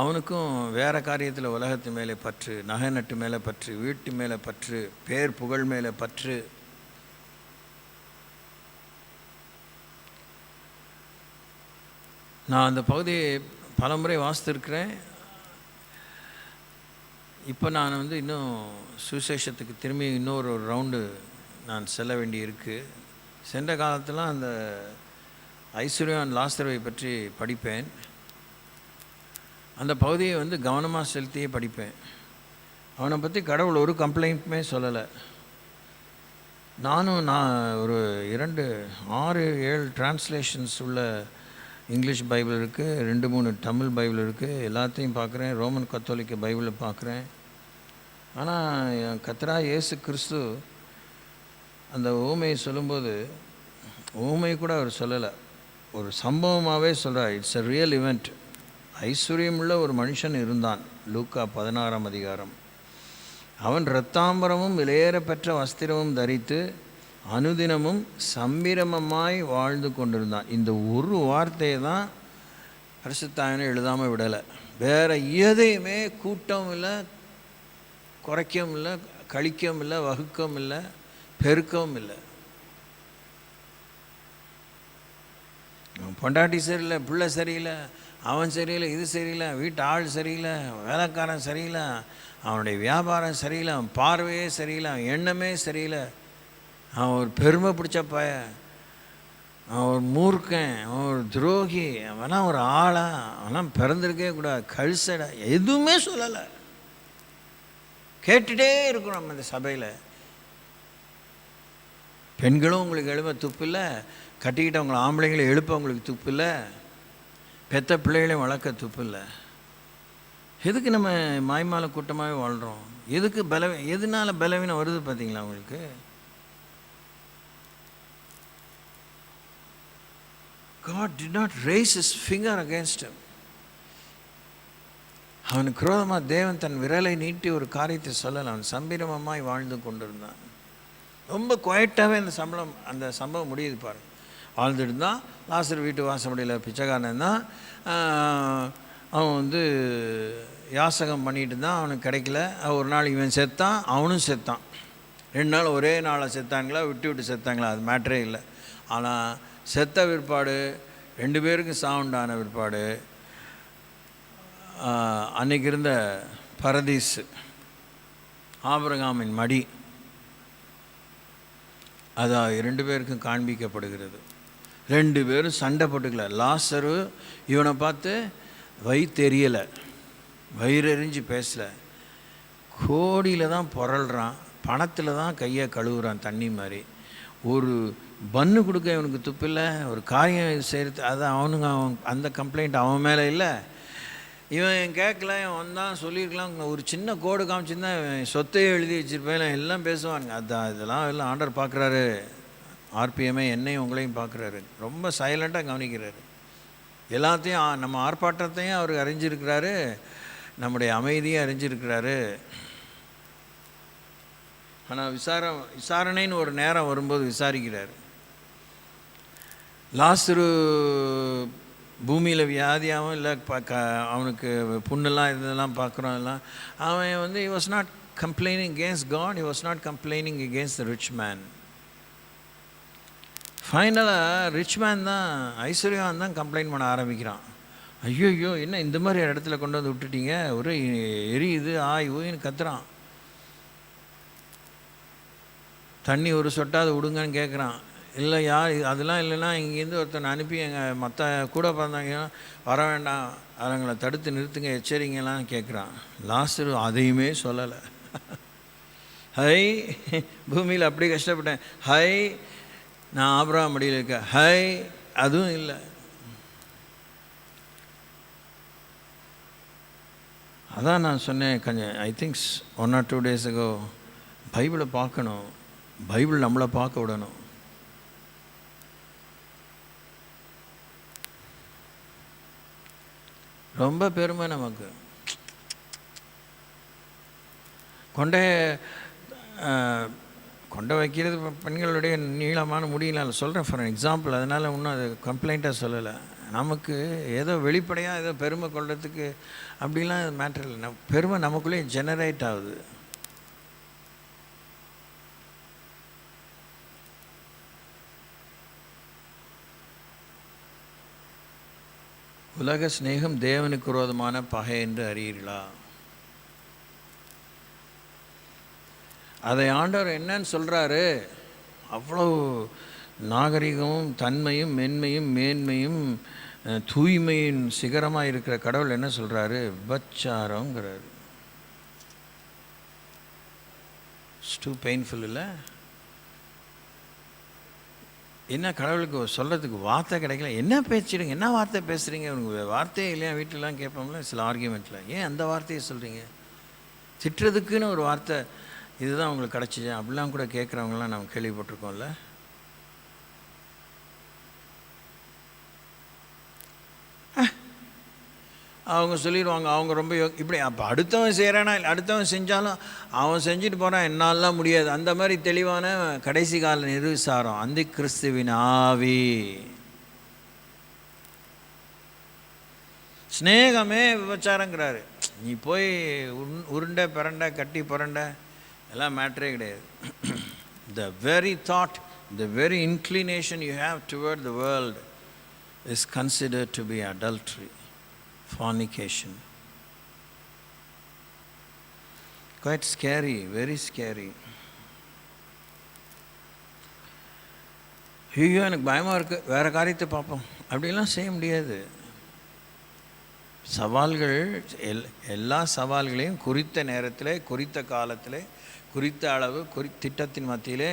S1: அவனுக்கும் வேறு காரியத்தில் உலகத்து மேலே பற்று, நகை நட்டு மேலே பற்று, வீட்டு மேலே பற்று, பேர் புகழ் மேலே பற்று. நான் அந்த பகுதியை பலமுறை வாசித்திருக்கிறேன். இப்போ நான் இன்னும் சுவிசேஷத்துக்கு திரும்பி இன்னொரு ரவுண்டு நான் செல்ல வேண்டி இருக்குது. சென்ற காலத்தில் அந்த ஐஸ்வர்யவான் லாசருவை பற்றி படிப்பேன். அந்த பகுதியை கவனமாக செலுத்தியே படிப்பேன். அவனை பற்றி கடவுள் ஒரு கம்ப்ளைண்ட்டுமே சொல்லலை. நான் ஒரு 6-7 டிரான்ஸ்லேஷன்ஸ் உள்ள இங்கிலீஷ் பைபிள் இருக்குது, 2-3 தமிழ் பைபிள் இருக்குது, எல்லாத்தையும் பார்க்குறேன். ரோமன் கத்தோலிக்க பைபிளை பார்க்குறேன். ஆனால் என் கர்த்தராகிய இயேசு கிறிஸ்து அந்த ஊமையை சொல்லும்போது ஊமை கூட அவர் சொல்லலை, ஒரு சம்பவமாகவே சொல்கிறார். It's a real event. ஐஸ்வர்யமுள்ள ஒரு மனுஷன் இருந்தான். லூக்கா 16ஆம் அதிகாரம். அவன் இரத்தாம்பரமும் விலையேற பெற்ற வஸ்திரமும் தரித்து அனுதினமும் சம்பிரமமாய் வாழ்ந்து கொண்டிருந்தான். இந்த ஒரு வார்த்தையை தான் பரிசுத்தாவினை எழுதாமல் விடலை. வேறு எதையுமே கூட்டவும் இல்லை, குறைக்கவும் இல்லை, கழிக்கவும் இல்லை, வகுக்கவும் இல்லை, பெருக்கவும் இல்லை. பொண்டாட்டி சரியில்லை, பிள்ளை சரியில்லை, அவன் சரியில்லை, இது சரியில்லை, வீட்டு ஆள் சரியில்லை, வேலைக்காரன் சரியில்லை, அவனுடைய வியாபாரம் சரியில்லை, அவன் பார்வையே சரியில்லை, அவன் எண்ணமே சரியில்லை, அவன் ஒரு பெருமை பிடிச்ச பையன், அவன் ஒரு மூர்க்கன், அவன் ஒரு துரோகி, அவனா ஒரு ஆளா, அவனாம் பிறந்திருக்கே கூடாது, கழிசடா, எதுவுமே சொல்லலை. கேட்டுகிட்டே இருக்கிறோம் நம்ம இந்த சபையில். பெண்களும் உங்களுக்கு எழுப்ப துப்பு இல்லை, கட்டிக்கிட்டவங்களை ஆம்பளைங்களை எழுப்ப உங்களுக்கு துப்பு இல்லை, பெத்த பிள்ளைகளையும் வளர்க்க துப்பு இல்லை. எதுக்கு நம்ம மாய்மால கூட்டமாகவே வாழ்கிறோம்? எதுக்கு எதனால பலவீனம் வருது பார்த்தீங்களா உங்களுக்கு? God did not raise his finger against him. அவனுக்கு விரோதமாக தேவன் தன் விரலை நீட்டி ஒரு காரியத்தை சொல்லலை. அவன் சம்பிரமமாய் வாழ்ந்து கொண்டிருந்தான். ரொம்ப குவைட்டாகவே அந்த சம்பவம் முடியுது பாருங்க. வாழ்ந்துட்டு தான் லாசர் வீட்டு வாசப்படியில் பிச்சைக்காரன் தான். அவன் யாசகம் பண்ணிட்டு தான், அவனுக்கு கிடைக்கல. ஒரு நாள் இவன் செத்தான், அவனும் செத்தான். 2 நாள் ஒரே நாளில் செத்தாங்களா, விட்டு செத்தாங்களா, அது மேட்டரே இல்லை. ஆனால் செத்த பிற்பாடு 2 பேருக்கும் சாவுண்டான பிற்பாடு அன்றைக்கி இருந்த பரதீஸ், ஆபிரகாமின் மடி, அதான் 2 பேருக்கும் காண்பிக்கப்படுகிறது. 2 பேரும் சண்டை போட்டுக்கல. லாசரு இவனை பார்த்து வயிற்றெரியலை, வயிறெறிஞ்சு பேசலை, கோடியில் தான் புரள்றான், பணத்தில் தான் கையை கழுவுறான் தண்ணி மாதிரி. ஒரு பன்னு கொடுக்க இவனுக்கு துப்பில்லை, ஒரு காரியம் செய்கிறது அது அவனுங்க அந்த கம்ப்ளைண்ட் அவன் மேலே இல்லை. இவன் கேட்கல, இவன் தான் சொல்லியிருக்கலாம், ஒரு சின்ன கோடு காமிச்சிருந்தா சொத்தையே எழுதி வச்சுருப்பேன், எல்லாம் பேசுவானுங்க. அதான் இதெல்லாம் எல்லாம் ஆண்டவர் பார்க்குறாரு. ஆர்பிஎம்ஐ என்னையும் உங்களையும் பார்க்குறாரு. ரொம்ப சைலண்ட்டாக கவனிக்கிறாரு. எல்லாத்தையும் நம்ம ஆர்ப்பாட்டத்தையும் அவர் அறிஞ்சிருக்கிறாரு, நம்முடைய அமைதியை அறிஞ்சிருக்கிறாரு. ஆனால் விசாரணைன்னு ஒரு நேரம் வரும்போது விசாரிக்கிறார். லாசரு பூமியில் வியாதியாகவும் இல்லை, அவனுக்கு புண்ணெல்லாம் இதெல்லாம் பார்க்குறோம் எல்லாம். அவன் he was not complaining against God, he was not complaining against the rich man. ஃபைனலாக ரிச் மேன் தான், ஐஸ்வர்யவான் தான் கம்ப்ளைண்ட் பண்ண ஆரம்பிக்கிறான். ஐயோ என்ன இந்த மாதிரி இடத்துல கொண்டு வந்து விட்டுட்டீங்க, ஒரு எரியுது ஊயின்னு கத்துறான். தண்ணி ஒரு சொட்டாவது விடுங்கன்னு கேட்குறான். இல்லை யார் அதெல்லாம் இல்லைன்னா இங்கேருந்து ஒருத்தனை அனுப்பி எங்கள் மற்ற கூட பிறந்தாங்கன்னா வர வேண்டாம், அவங்களை தடுத்து நிறுத்துங்க, எச்சரிங்கலாம் கேட்குறான். லாசரு அதையுமே சொல்லலை. ஹை பூமியில் அப்படி கஷ்டப்பட்டேன், ஹை நான் ஆபிரகாம் மடியில் இருக்கேன், ஹை அதுவும் இல்லை. அதான் நான் சொன்னேன் கொஞ்சம் ஐ திங்க்ஸ் 1 or 2 days ago, பைபிளை பார்க்கணும், பைபிள் நம்மளை பார்க்க விடணும். ரொம்ப பெருமை நமக்கு. கொண்டை வைக்கிறது பெண்களுடைய நீளமான முடியல சொல்கிறேன் ஃபார் எக்ஸாம்பிள். அதனால் இன்னும் அது கம்ப்ளைண்ட்டாக சொல்லலை. நமக்கு ஏதோ வெளிப்படையாக ஏதோ பெருமை கொள்றதுக்கு அப்படிலாம் மேட்டர் இல்லை. பெருமை நமக்குள்ளே ஜெனரேட் ஆகுது. உலக ஸ்நேகம் தேவனுக்கு விரோதமான பகை என்று அறியீர்களா? அதை ஆண்டவர் என்னன்னு சொல்கிறாரு? அவ்வளோ நாகரிகமும் தன்மையும் மென்மையும் மேன்மையும் தூய்மையின் சிகரமாக இருக்கிற கடவுள் என்ன சொல்கிறாரு? விபச்சாரங்கிறாரு. இட்ஸ் டூ பெயின்ஃபுல் இல்லை? என்ன கடவுளுக்கு சொல்கிறதுக்கு வார்த்தை கிடைக்கல. என்ன பேசிடுங்க, என்ன வார்த்தை பேசுகிறீங்க, உங்களுக்கு வார்த்தையே இல்லையா வீட்டிலலாம் கேட்போம்ல சில ஆர்கியூமெண்ட்டில். ஏன் அந்த வார்த்தையை சொல்கிறீங்க? திட்டுறதுக்குன்னு ஒரு வார்த்தை இதுதான் உங்களுக்கு கிடச்சிச்சு அப்படிலாம் கூட கேட்குறவங்களாம் நம்ம கேள்விப்பட்டிருக்கோம்ல. அவங்க சொல்லிடுவாங்க, அவங்க ரொம்ப இப்படி. அப்போ அடுத்தவன் செய்கிறானா, அடுத்தவன் செஞ்சாலும் அவன் செஞ்சுட்டு போகிறான், என்னாலாம் முடியாது. அந்த மாதிரி தெளிவான கடைசி கால நிர்விசாரம் அந்த கிறிஸ்துவின் ஆவி. ஸ்நேகமே விபச்சாரங்கிறாரு. நீ போய் உருண்டை பிறண்டை கட்டி புரண்டை எல்லாம் மேட்ரே கிடையாது. The very thought, the very inclination you have toward the world is considered to be adultery, fornication. Quite scary, very scary. ஐயோ எனக்கு பயமாக இருக்குது, வேறு காரியத்தை பார்ப்போம் அப்படிலாம் செய்ய முடியாது. சவால்கள் எல்லா சவால்களையும் குறித்த நேரத்தில், குறித்த காலத்தில், குறித்த அளவு, திட்டத்தின் மத்தியிலே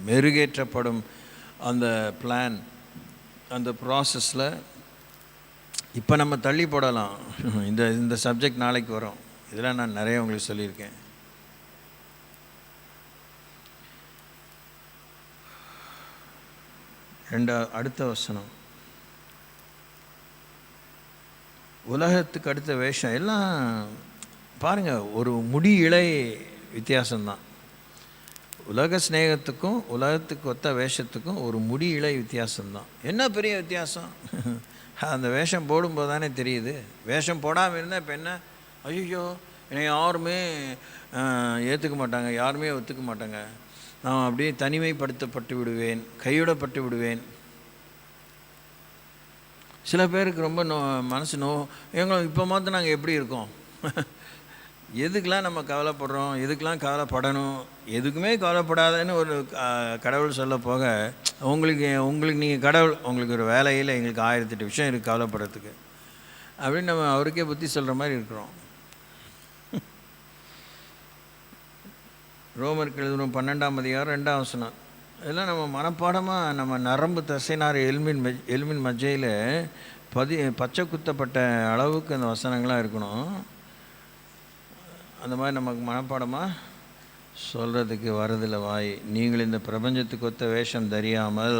S1: மெருகேற்றப்படும் அந்த பிளான், அந்த ப்ராசஸில். இப்போ நம்ம தள்ளி போடலாம், இந்த சப்ஜெக்ட் நாளைக்கு வரும். இதெல்லாம் நான் நிறைய உங்களுக்கு சொல்லியிருக்கேன். அடுத்த வசனம், உலகத்துக்கு அடுத்த வேஷம் எல்லாம் பாருங்கள், ஒரு முடி இழை வித்தியாசம்தான். உலக ஸ்நேகத்துக்கும் உலகத்துக்கு ஒத்த வேஷத்துக்கும் ஒரு முடி இழை வித்தியாசம்தான். என்ன பெரிய வித்தியாசம்? அந்த வேஷம் போடும்போது தானே தெரியுது. வேஷம் போடாமல் இருந்தால் இப்போ என்ன, ஐயோ என்னை யாருமே ஏற்றுக்க மாட்டாங்க, யாருமே ஒத்துக்க மாட்டாங்க, நான் அப்படியே தனிமைப்படுத்தப்பட்டு விடுவேன், கைவிடப்பட்டு விடுவேன். சில பேருக்கு ரொம்ப மனசு எங்களை இப்போ மாற்ற நாங்கள் எப்படி இருக்கோம், எதுக்கெலாம் நம்ம கவலைப்படுறோம், எதுக்கெலாம் கவலைப்படணும், எதுக்குமே கவலைப்படாதன்னு ஒரு கடவுள் சொல்ல போக, உங்களுக்கு நீங்கள் கடவுள், உங்களுக்கு ஒரு வேலையில் எங்களுக்கு 1008 விஷயம் இருக்குது கவலைப்படுறதுக்கு அப்படின்னு நம்ம அவருக்கே புத்தி சொல்கிற மாதிரி இருக்கிறோம். ரோமருக்கு எழுதுகிறோம் 12ஆம் அதிகாரம் 2ஆம் வசனம். இதெல்லாம் நம்ம மனப்பாடமாக நம்ம நரம்பு தசைனார் எலும்பின் மஜ்ஜையில் பச்சை குத்தப்பட்ட அளவுக்கு அந்த வசனங்களாக இருக்கணும். அந்த மாதிரி நமக்கு மனப்பாடமாக சொல்கிறதுக்கு வரதில்லை வாய். நீங்கள் இந்த பிரபஞ்சத்துக்கு ஒத்த வேஷம் தெரியாமல்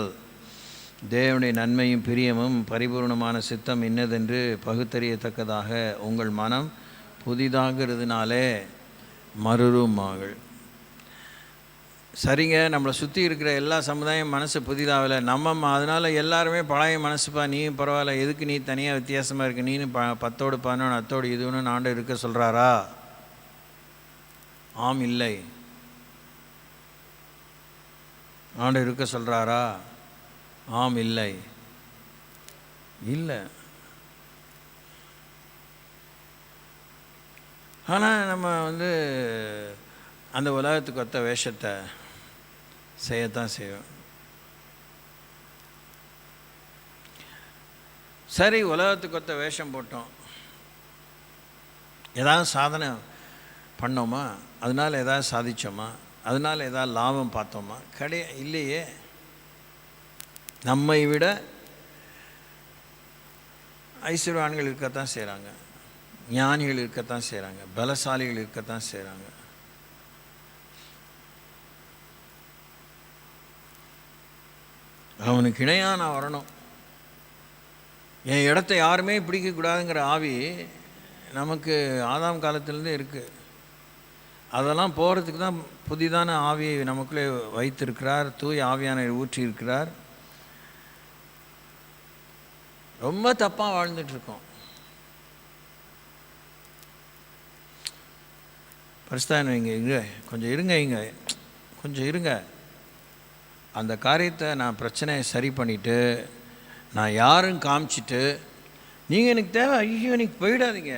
S1: தேவனுடைய நன்மையும் பிரியமும் பரிபூர்ணமான சித்தம் இன்னதென்று பகுத்தறியத்தக்கதாக உங்கள் மனம் புதிதாகிறதுனாலே மறுரூமாங்கள். சரிங்க, நம்மளை சுற்றி இருக்கிற எல்லா சமுதாயம் மனசு புதிதாகலை, நம்ம அதனால் எல்லாருமே பழைய மனசுப்பா, நீயும் பரவாயில்ல, எதுக்கு நீ தனியாக வித்தியாசமாக இருக்கு, நீனு 10ஓடு 11 அத்தோடு இதுன்னு ஆண்டு இருக்க சொல்கிறாரா? ஆம், இல்லை. ஆண்டு இருக்க சொல்கிறாரா? ஆம், இல்லை. இல்லை. ஆனால் நம்ம அந்த உலகத்துக்கு ஒத்த வேஷத்தை செய்யத்தான் செய்வோம். சரி, உலகத்துக்கு ஒத்த வேஷம் போட்டோம், ஏதாவது சாதனை பண்ணோமா? அதனால் ஏதாவது சாதித்தோமா? அதனால் ஏதாவது லாபம் பார்த்தோமா? இல்லையே. நம்மை விட ஐஸ்வர்யவான்கள் இருக்கத்தான் செய்கிறாங்க, ஞானிகள் இருக்கத்தான் செய்கிறாங்க, பலசாலிகள் இருக்கத்தான் செய்கிறாங்க. அவனுக்கு இணையாக நான் வரணும், என் இடத்த யாருமே பிடிக்கக்கூடாதுங்கிற ஆவி நமக்கு ஆதாம் காலத்திலேருந்தே இருக்குது. அதெல்லாம் போகிறதுக்கு தான் புதிதான ஆவியை நமக்குள்ளே வைத்திருக்கிறார், தூய ஆவியான ஊற்றி இருக்கிறார். ரொம்ப தப்பாக வாழ்ந்துட்டுருக்கோம். பரிசுத்தவான் இங்கே கொஞ்சம் இருங்க. அந்த காரியத்தை நான் பிரச்சனையை சரி பண்ணிவிட்டு நான் யாரும் காமிச்சிட்டு, நீங்கள் எனக்கு தேவை, ஐயோ எனக்கு போயிடாதீங்க,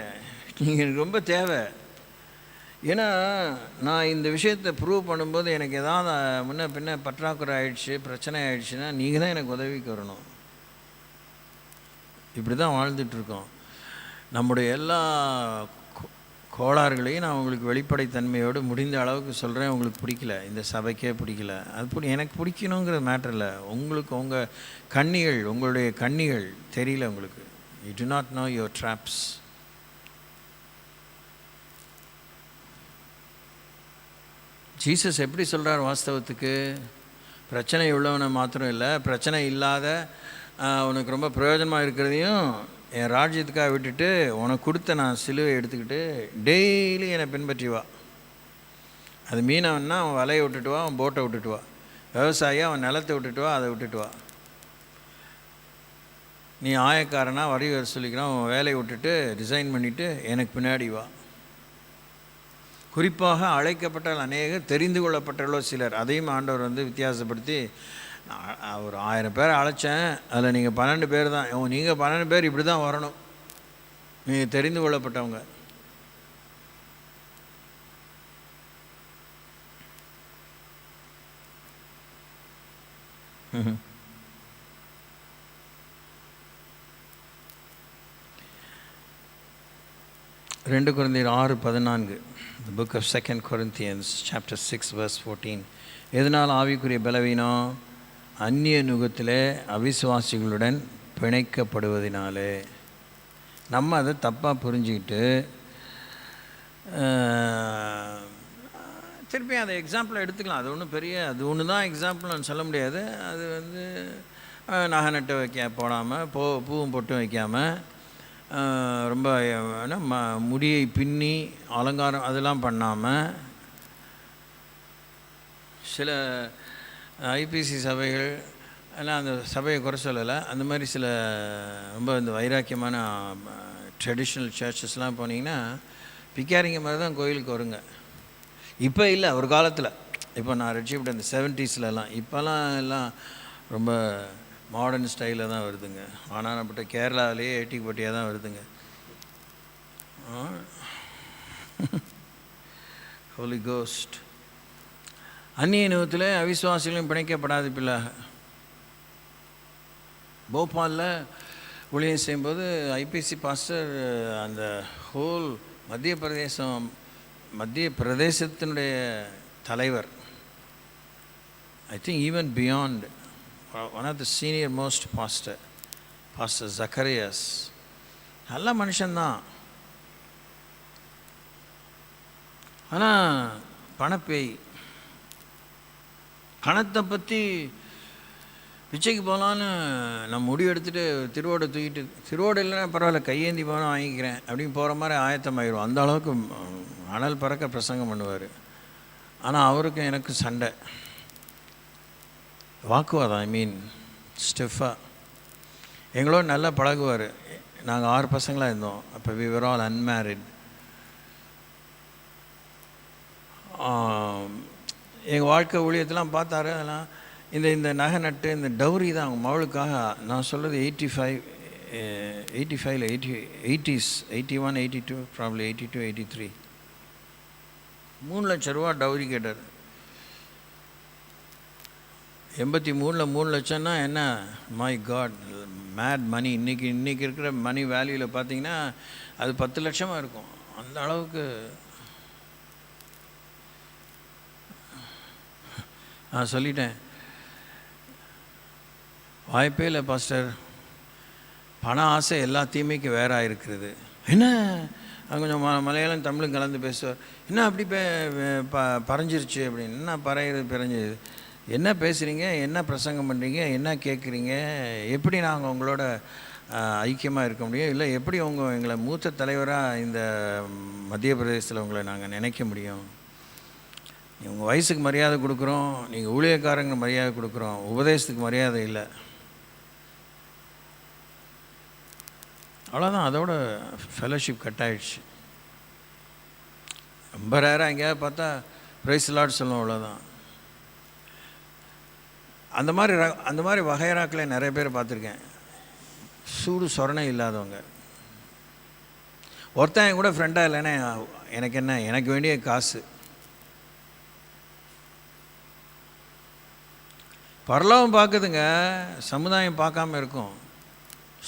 S1: நீங்கள் எனக்கு ரொம்ப தேவை. ஏன்னா நான் இந்த விஷயத்தை ப்ரூவ் பண்ணும்போது எனக்கு ஏதாவது முன்ன பின்ன பற்றாக்குறை ஆயிடுச்சு, பிரச்சனை ஆயிடுச்சுன்னா நீங்கள் தான் எனக்கு உதவிக்கு வரணும். இப்படி தான் வாழ்ந்துட்டுருக்கோம். நம்முடைய எல்லா கோளாறுகளையும் நான் உங்களுக்கு வெளிப்படைத்தன்மையோடு முடிந்த அளவுக்கு சொல்கிறேன். உங்களுக்கு பிடிக்கல, இந்த சபைக்கே பிடிக்கல, அது எனக்கு பிடிக்கணுங்கிற மேட்டர் இல்லை. உங்களுக்கு உங்கள் கண்ணிகள், உங்களுடைய கண்ணிகள் தெரியல உங்களுக்கு. You to not know your drops. Jesus எப்படி சொல்கிறார் வாஸ்தவத்துக்கு? பிரச்சனை உள்ளவனை மாத்திரம் இல்லை, பிரச்சனை இல்லாத உனக்கு ரொம்ப பிரயோஜனமாக இருக்கிறதையும் என் ராஜ்யத்துக்காக விட்டுட்டு உனக்கு கொடுத்த நான் சிலுவை எடுத்துக்கிட்டு டெய்லி என்னை பின்பற்றி வா. அது மீனவன்னா அவன் வலையை விட்டுட்டு வா, அவன் போட்டை விட்டுட்டு வா. விவசாயி அவன் நிலத்தை விட்டுட்டு வா, அதை விட்டுட்டு வா. நீ ஆயக்காரனா வரி சொல்லிக்கிறான், அவன் வேலையை விட்டுட்டு ரிசைன் பண்ணிவிட்டு எனக்கு பின்னாடி வா. குறிப்பாக அழைக்கப்பட்டால் அநேகர், தெரிந்து கொள்ளப்பட்டாலோ சிலர். அதையும் ஆண்டவர் வித்தியாசப்படுத்தி, ஒரு 1000 பேர் அழைச்சேன், அதில் நீங்கள் 12 பேர் தான், நீங்கள் 12 பேர் இப்படி தான் வரணும், நீங்கள் தெரிந்து கொள்ளப்பட்டவங்க. ரெண்டு கொரிந்தியர் 6:14, The book of 2 Corinthians chapter 6 verse 14. எதனால் ஆவிக்குரிய பலவீனம்? அந்நிய நுகத்திலே அவிசுவாசிகளுடன் பிணைக்கப்படுவதினாலே. நம்ம அதை தப்பாக புரிஞ்சுக்கிட்டு திருப்பி அதை எக்ஸாம்பிளை எடுத்துக்கலாம். அது ஒன்று தான் எக்ஸாம்பிள் நான் சொல்ல முடியாது. அது நகை நட்டை போடாமல் பூவும் பொட்டும் வைக்காமல், ரொம்ப முடியை பின்னி அலங்காரம் அதெல்லாம் பண்ணாமல், சில ஐபிசி சபைகள் எல்லாம், அந்த சபையை குறை சொல்லலை, அந்த மாதிரி சில ரொம்ப இந்த வைராக்கியமான ட்ரெடிஷ்னல் சர்ச்சஸ்லாம் போனீங்கன்னா பிக்காரிங்க மாதிரி தான் கோயிலுக்கு வருங்க. இப்போ இல்லை, ஒரு காலத்தில். இப்போ நான் ரட்சிப்பட்ட இந்த 70ஸ்லாம், இப்போலாம் எல்லாம் ரொம்ப மாடர்ன் ஸ்டைலில் தான் வருதுங்க. ஆனாப்பட்ட கேரளாவிலேயே ஏட்டிக்கு போட்டியாக தான் வருதுங்க. ஹோலி கோஸ்ட். அந்நிய நிறுவத்தில் அவிசுவாசிகளும் பிணைக்கப்படாத பிள்ளாக. போபாலில் ஊழியம் செய்யும்போது ஐபிசி பாஸ்டர் அந்த ஹோல் மத்திய பிரதேசத்தினுடைய தலைவர், I think even beyond, one of the senior most pastor Zacharias. நல்ல மனுஷன்தான், ஆனால் பணப்பேய். பணத்தை பற்றி பிச்சைக்கு போகலான்னு நான் முடிவு எடுத்துகிட்டு திருவோடை தூக்கிட்டு, திருவோடு இல்லைன்னா பரவாயில்ல கையேந்தி போனால் வாங்கிக்கிறேன் அப்படின்னு போகிற மாதிரி ஆயத்தமாயிடும். அந்த அளவுக்கு அனல் பறக்க பிரசங்கம் பண்ணுவார். ஆனால் அவருக்கும் எனக்கு சண்டை, வாக்குவாதம், ஐ மீன் ஸ்டெஃபாக. எங்களோட நல்லா பழகுவார். நாங்கள் 6 பசங்களாக இருந்தோம். அப்போ வி வர் ஆல் அன்மேரிட். எங்கள் வாழ்க்கை ஊழியத்தெல்லாம் பார்த்தாரு. அதெல்லாம் இந்த நகை நட்டு இந்த டவுரி தான் அவங்க மகளுக்காக. நான் சொல்கிறது 85, 80s, 81, 82, ப்ராப்ளி 82, 83, 3 லட்ச ரூபா டவுரி கேட்டார். 83 3 லட்சம்னா என்ன, மை காட், மேட் மணி. இன்றைக்கி இருக்கிற மணி வேல்யூவில் பார்த்தீங்கன்னா அது 10 லட்சமாக இருக்கும். அந்த அளவுக்கு நான் சொல்லிட்டேன், வாய்ப்பே இல்லை பாஸ்டர், பண ஆசை எல்லா தீமைக்கு வேறாக இருக்கிறது. என்ன கொஞ்சம் மலையாளம் தமிழும் கலந்து பேசுவார். என்ன அப்படி பறஞ்சிருச்சு அப்படின்னு. என்ன பறைஞ்சிருது, என்ன பேசுகிறீங்க, என்ன பிரசங்கம் பண்ணுறீங்க, என்ன கேட்குறீங்க, எப்படி நாங்கள் உங்களோட ஐக்கியமாக இருக்க முடியும், இல்லை எப்படி எங்களை மூத்த தலைவராக இந்த மத்திய பிரதேசத்தில் உங்களை நாங்கள் நினைக்க முடியும். உங்கள் வயசுக்கு மரியாதை கொடுக்குறோம், நீங்கள் ஊழியக்காரங்க மரியாதை கொடுக்குறோம், உபதேசத்துக்கு மரியாதை இல்லை. அவ்வளோதான், அதோட ஃபெலோஷிப் கட் ஆகிடுச்சு. ரொம்ப ரேராக எங்கேயாவது பார்த்தா ப்ரைஸ் லார்ட் சொல்லுவோம், அவ்வளோதான். அந்த மாதிரி வகைராக்களை நிறைய பேர் பார்த்துருக்கேன். சூடு சொரணை இல்லாதவங்க. ஒருத்தன் என் கூட ஃப்ரெண்டாக இல்லைன்னா எனக்கு என்ன, எனக்கு வேண்டிய காசு. பரலோகம் பார்க்குதுங்க, சமுதாயம் பார்க்காம இருக்கும்.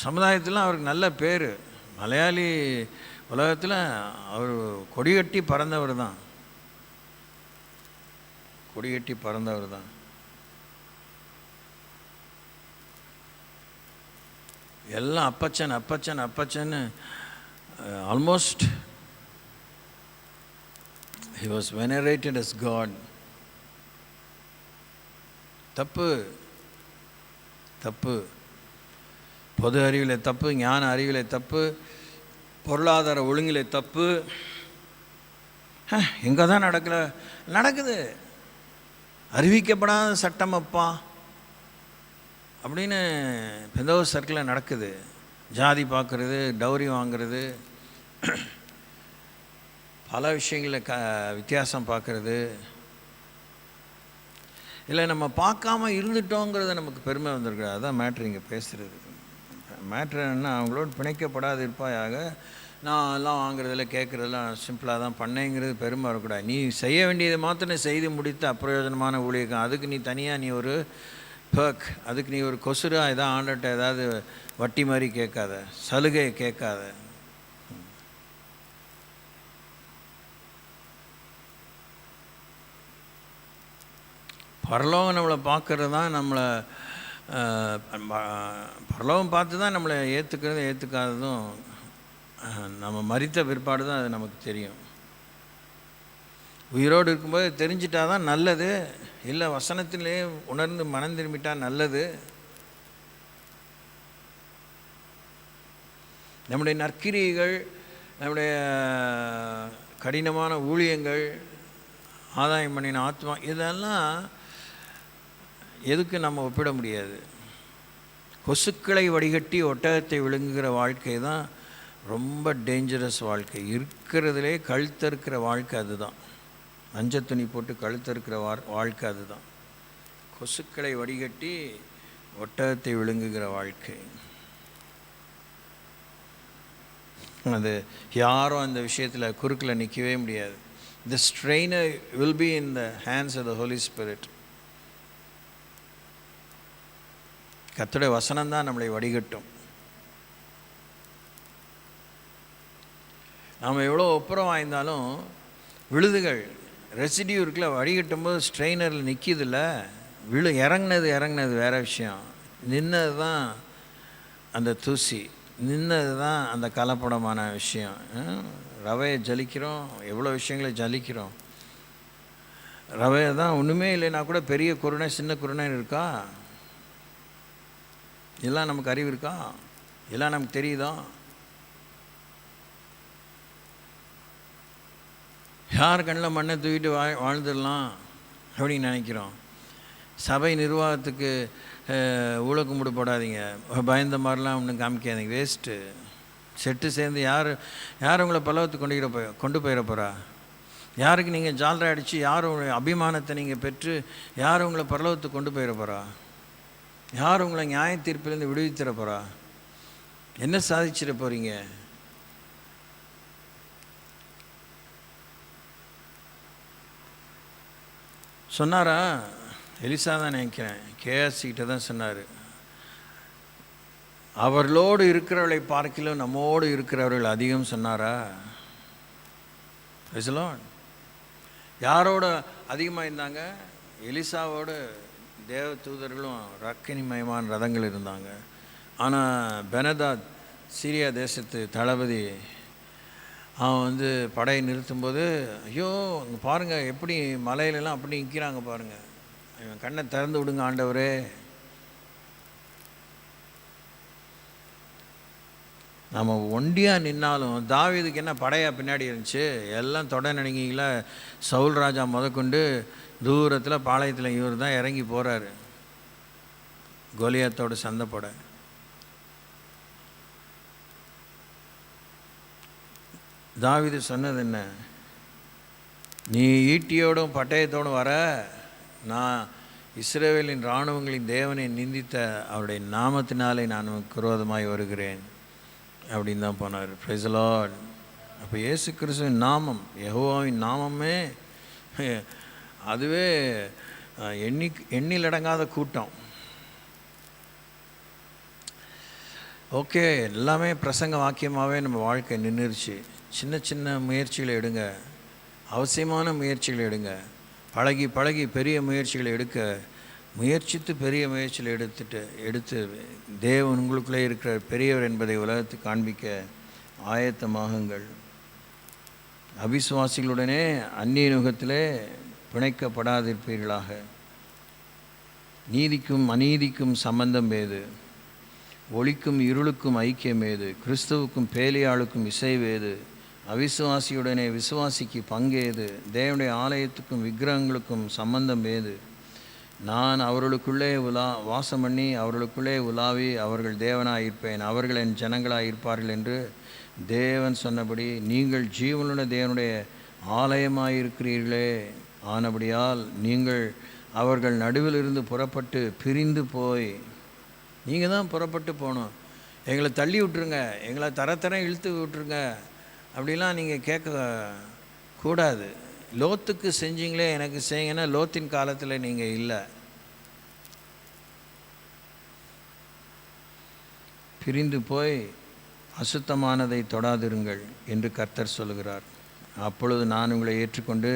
S1: சமுதாயத்தில் அவருக்கு நல்ல பேர். மலையாளி உலகத்தில் அவர் கொடிகட்டி பறந்தவர் தான், கொடிகட்டி பறந்தவர் தான். எல்லாம் அப்பச்சன் அப்பச்சன் அப்பச்சன்னு almost he was venerated as God. தப்பு தப்பு, பொது அறிவில் தப்பு, ஞான அறிவில் தப்பு, பொருளாதார ஒழுங்கிலே தப்பு. எங்கே தான் நடக்குது, அறிவிக்கப்படாத சட்டம் அப்பா அப்படின்னு பெந்தோஸ்தே சர்க்கிளில் நடக்குது. ஜாதி பார்க்குறது, டவுரி வாங்கிறது, பல விஷயங்களில் வித்தியாசம் பார்க்குறது. இல்லை நம்ம பார்க்காம இருந்துட்டோங்கிறத நமக்கு பெருமை வந்திருக்கு. அதுதான் மேட்ரு இங்கே பேசுகிறது. மேட்ரு என்ன, அவங்களோடு பிணைக்கப்படாது இருப்பாயாக. நான் எல்லாம் வாங்குறதில்ல கேட்குறதெல்லாம் சிம்பிளாக தான் பண்ணேங்கிறது பெருமை வரக்கூடாது. நீ செய்ய வேண்டியதை மாத்திரம் செய்து முடித்த அப்பிரயோஜனமான ஊழியக்கம். அதுக்கு நீ தனியாக நீ ஒரு பர்க், அதுக்கு நீ ஒரு கொசுராக ஏதாவது ஆண்டட்ட ஏதாவது வட்டி மாதிரி கேட்காத, சலுகை கேட்காத. பரலோகம் நம்மளை பார்க்கறது தான், நம்மளை பரலோகம் பார்த்து தான் நம்மளை ஏற்றுக்காததும் நம்ம மரித்த பிற்பாடு தான் அது நமக்கு தெரியும். உயிரோடு இருக்கும்போது தெரிஞ்சிட்டா தான் நல்லது, இல்லை வசனத்திலே உணர்ந்து மனம் திரும்பிட்டா நல்லது. நம்முடைய நற்கிரியைகள், நம்முடைய கடினமான ஊழியங்கள், ஆதாயம் பண்ணின ஆத்மா, இதெல்லாம் எதுக்கு நம்ம ஒப்பிட முடியாது. கொசுக்களை வடிகட்டி ஒட்டகத்தை விழுங்குகிற வாழ்க்கை தான் ரொம்ப டேஞ்சரஸ் வாழ்க்கை. இருக்கிறதுலே கழுத்தறுக்கிற வாழ்க்கை அதுதான். மஞ்சள் துணி போட்டு கழுத்தறுக்கிற வாழ்க்கை அதுதான். கொசுக்களை வடிகட்டி ஒட்டகத்தை விழுங்குகிற வாழ்க்கை. அது யாரும் அந்த விஷயத்தில் குறுக்கில் நிற்கவே முடியாது. The strainer will be in the hands of the Holy Spirit. கர்த்தருடைய வசனம் தான் நம்மளை வடிகட்டும். நாம் எவ்வளோ ஒப்புரம் வாய்ந்தாலும் விழுதுகள் ரெசிடியூ இருக்குல்ல, வடிகட்டும் போது ஸ்ட்ரெயினரில் நிற்கிதில்ல, இறங்குனது வேறு விஷயம். நின்னது தான் அந்த தூசி, நின்னது தான் அந்த கலப்படமான விஷயம். ரவையை ஜலிக்கிறோம், எவ்வளோ விஷயங்களை ஜலிக்கிறோம். ரவையை தான் ஒன்றுமே இல்லைன்னா கூட பெரிய குருணை சின்ன குருணை இருக்கா? எல்லாம் நமக்கு அறிவு இருக்கா? எல்லாம் நமக்கு தெரியுதா? யார் கண்ணில் மண்ணை தூக்கிட்டு வாழ்ந்துடலாம் அப்படின்னு நினைக்கிறோம். சபை நிர்வாகத்துக்கு ஊழ கும்பிடு போடாதீங்க, பயந்த மாதிரிலாம் ஒன்றும் காமிக்காதீங்க, வேஸ்ட்டு. செட்டு சேர்ந்து யார் உங்களை பல்லவத்துக்கு கொண்டு போயிட போகிறா? யாருக்கு நீங்கள் ஜாலரை அடித்து யார் உங்களை அபிமானத்தை நீங்கள் பெற்று யார் உங்களை பரலவத்துக்கு கொண்டு போயிட போகிறா? யார் உங்களை நியாய தீர்ப்பிலேருந்து விடுவித்திட போகிறா? என்ன சாதிச்சிட போகிறீங்க? சொன்னாரா? எலிசா தான் நினைக்கிறேன், கேஎஸ்கிட்ட தான் சொன்னார், அவர்களோடு இருக்கிறவர்களை பார்க்கிலும் நம்மோடு இருக்கிறவர்கள் அதிகம் சொன்னாரா? யாரோட அதிகமாக இருந்தாங்க? எலிசாவோடு தேவ தூதர்களும் ரக்கினிமயமான ரதங்கள் இருந்தாங்க. ஆனால் பெனதாத் சீரியா தேசத்து தளபதி அவன் படையை நிறுத்தும்போது, ஐயோ இங்கே பாருங்கள் எப்படி மலையிலலாம் அப்படி நிற்கிறாங்க பாருங்கள், இவன் கண்ணை திறந்து விடுங்க ஆண்டவரே. நம்ம ஒண்டியாக நின்னாலும் தாவீதுக்கு என்ன படையாக பின்னாடி இருந்துச்சு, எல்லாம் தொட நடுங்கிங்கள. சவுல் ராஜா முதற்கொண்டு தூரத்தில் பாளையத்தில் இவர் தான் இறங்கி போகிறாரு கோலியாத்தோடு சண்டை போட. தாவீது சொன்னது என்ன? நீ ஈட்டியோடும் பட்டயத்தோடும் வர, நான் இஸ்ரவேலின் இராணுவங்களின் தேவனை நிந்தித்த அவருடைய நாமத்தினாலே நான் விரோதமாய் வருகிறேன் அப்படின்னு தான் போனார். Praise the Lord. அப்போ இயேசு கிறிஸ்துவின் நாமம், யெகோவாவின் நாமமே அதுவே எண்ணிலடங்காத கூட்டம். ஓகே, எல்லாமே பிரசங்க வாக்கியமாகவே நம்ம வாழ்க்கை நின்றுச்சு. சின்ன சின்ன முயற்சிகளை எடுங்க, அவசியமான முயற்சிகளை எடுங்க. பழகி பழகி பெரிய முயற்சிகளை எடுக்க முயற்சித்து பெரிய முயற்சிகளை எடுத்து தேவன் உங்களுக்குள்ளே இருக்கிற பெரியவர் என்பதை உலகத்துக்கு காண்பிக்க ஆயத்தமாகுங்கள். அவிசுவாசிகளுடனே அந்நிய நுகத்திலே பிணைக்கப்படாதிருப்பீர்களாக. நீதிக்கும் அநீதிக்கும் சம்பந்தம் ஏது? ஒளிக்கும் இருளுக்கும் ஐக்கியம் ஏது? கிறிஸ்துவுக்கும் பேலியாளுக்கும் இசைவேது? அவிசுவாசியுடனே விசுவாசிக்கு பங்கேது? தேவனுடைய ஆலயத்துக்கும் விக்கிரகங்களுக்கும் சம்பந்தம் ஏது? நான் அவர்களுக்குள்ளே வாசம் பண்ணி அவர்களுக்குள்ளே உலாவி அவர்கள் தேவனாயிருப்பேன், அவர்கள் என் ஜனங்களாயிருப்பார்கள் என்று தேவன் சொன்னபடி நீங்கள் ஜீவனுள்ள தேவனுடைய ஆலயமாயிருக்கிறீர்களே. ஆனபடியால் நீங்கள் அவர்கள் நடுவில் இருந்து புறப்பட்டு பிரிந்து போய், நீங்கள் தான் புறப்பட்டு போகணும், எங்களை தள்ளி விட்டுருங்க, எங்களை தரத்தரம் இழுத்து விட்டுருங்க அப்படிலாம் நீங்கள் கேட்க கூடாது. லோத்துக்கு செஞ்சீங்களே எனக்கு செய்யுங்கன்னா லோத்தின் காலத்தில் நீங்கள் இல்லை. பிரிந்து போய் அசுத்தமானதை தொடாதிருங்கள் என்று கர்த்தர் சொல்கிறார். அப்பொழுது நான் உங்களை ஏற்றுக்கொண்டு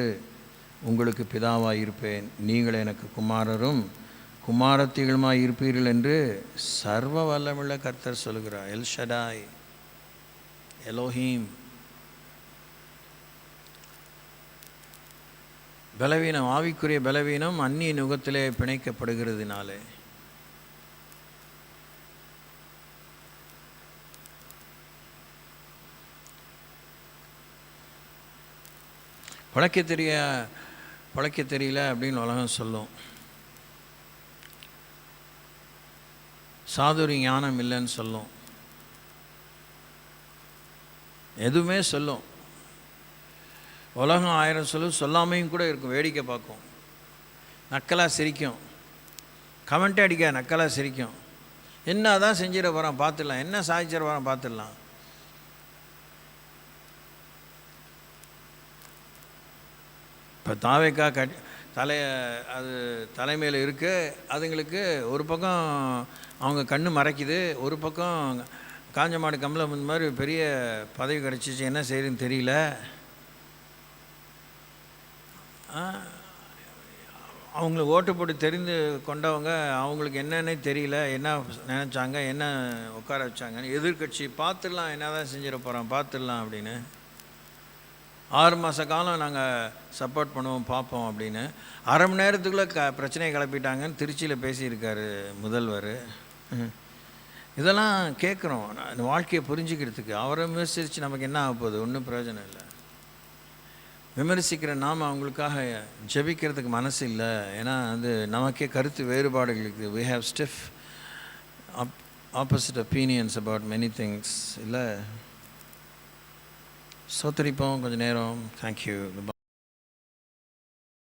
S1: உங்களுக்கு பிதாவாக இருப்பேன், நீங்கள் எனக்கு குமாரரும் குமாரத்திகளுமாய் இருப்பீர்கள் என்று சர்வ வல்லமுள்ள கர்த்தர் சொல்கிறார். L Shaddai, Elohim. பலவீனம், ஆவிக்குரிய பலவீனம் அந்நிய நுகத்திலே பிணைக்கப்படுகிறதுனாலே. பழைக்க தெரியல அப்படின்னு உலகம் சொல்லும். சாதுரி ஞானம் இல்லைன்னு சொல்லும், எதுவுமே சொல்லும். உலகம் 1000 சொல்லும், சொல்லாமையும் கூட இருக்கும், வேடிக்கை பார்க்கும், நக்கலாக சிரிக்கும், கமெண்ட்டே அடிக்க நக்கலாக சிரிக்கும். என்ன தான் செஞ்சிட போகிறான் பார்த்துடலாம், என்ன சாதிச்சிட போகிறான் பார்த்துடலாம். இப்போ தாவேக்கா அது தலைமையில் இருக்கு, அதுங்களுக்கு ஒரு பக்கம் அவங்க கண்ணு மறைக்குது, ஒரு பக்கம் காஞ்ச மாடு கம்பளம் இந்த மாதிரி பெரிய பதவி கிடச்சிச்சு, என்ன செய்யுதுன்னு தெரியல. அவங்கள ஓட்டு போட்டு தெரிந்து கொண்டவங்க அவங்களுக்கு என்னன்னே தெரியல, என்ன நினச்சாங்க, என்ன உட்கார வச்சாங்கன்னு. எதிர்கட்சி பார்த்துடலாம், என்ன தான் செஞ்சிட போகிறோம், பார்த்துடலாம் அப்படின்னு 6 மாத காலம் நாங்கள் சப்போர்ட் பண்ணுவோம் பார்ப்போம் அப்படின்னு 1/2 மணி நேரத்துக்குள்ளே பிரச்சனையை கிளப்பிட்டாங்கன்னு திருச்சியில் பேசியிருக்காரு முதல்வர். இதெல்லாம் கேட்குறோம் இந்த வாழ்க்கையை புரிஞ்சுக்கிறதுக்கு. அவரை விமர்சித்து நமக்கு என்ன ஆக போகுது? ஒன்றும் பிரயோஜனம் இல்லை. விமர்சிக்கிற நாம் அவங்களுக்காக ஜெபிக்கிறதுக்கு மனசு இல்லை. ஏன்னா நமக்கே கருத்து வேறுபாடுகளுக்கு we have stiff opposite opinions about many things இல்லை. சோத்தரிப்போம் கொஞ்சம் நேரம். தேங்க்யூ.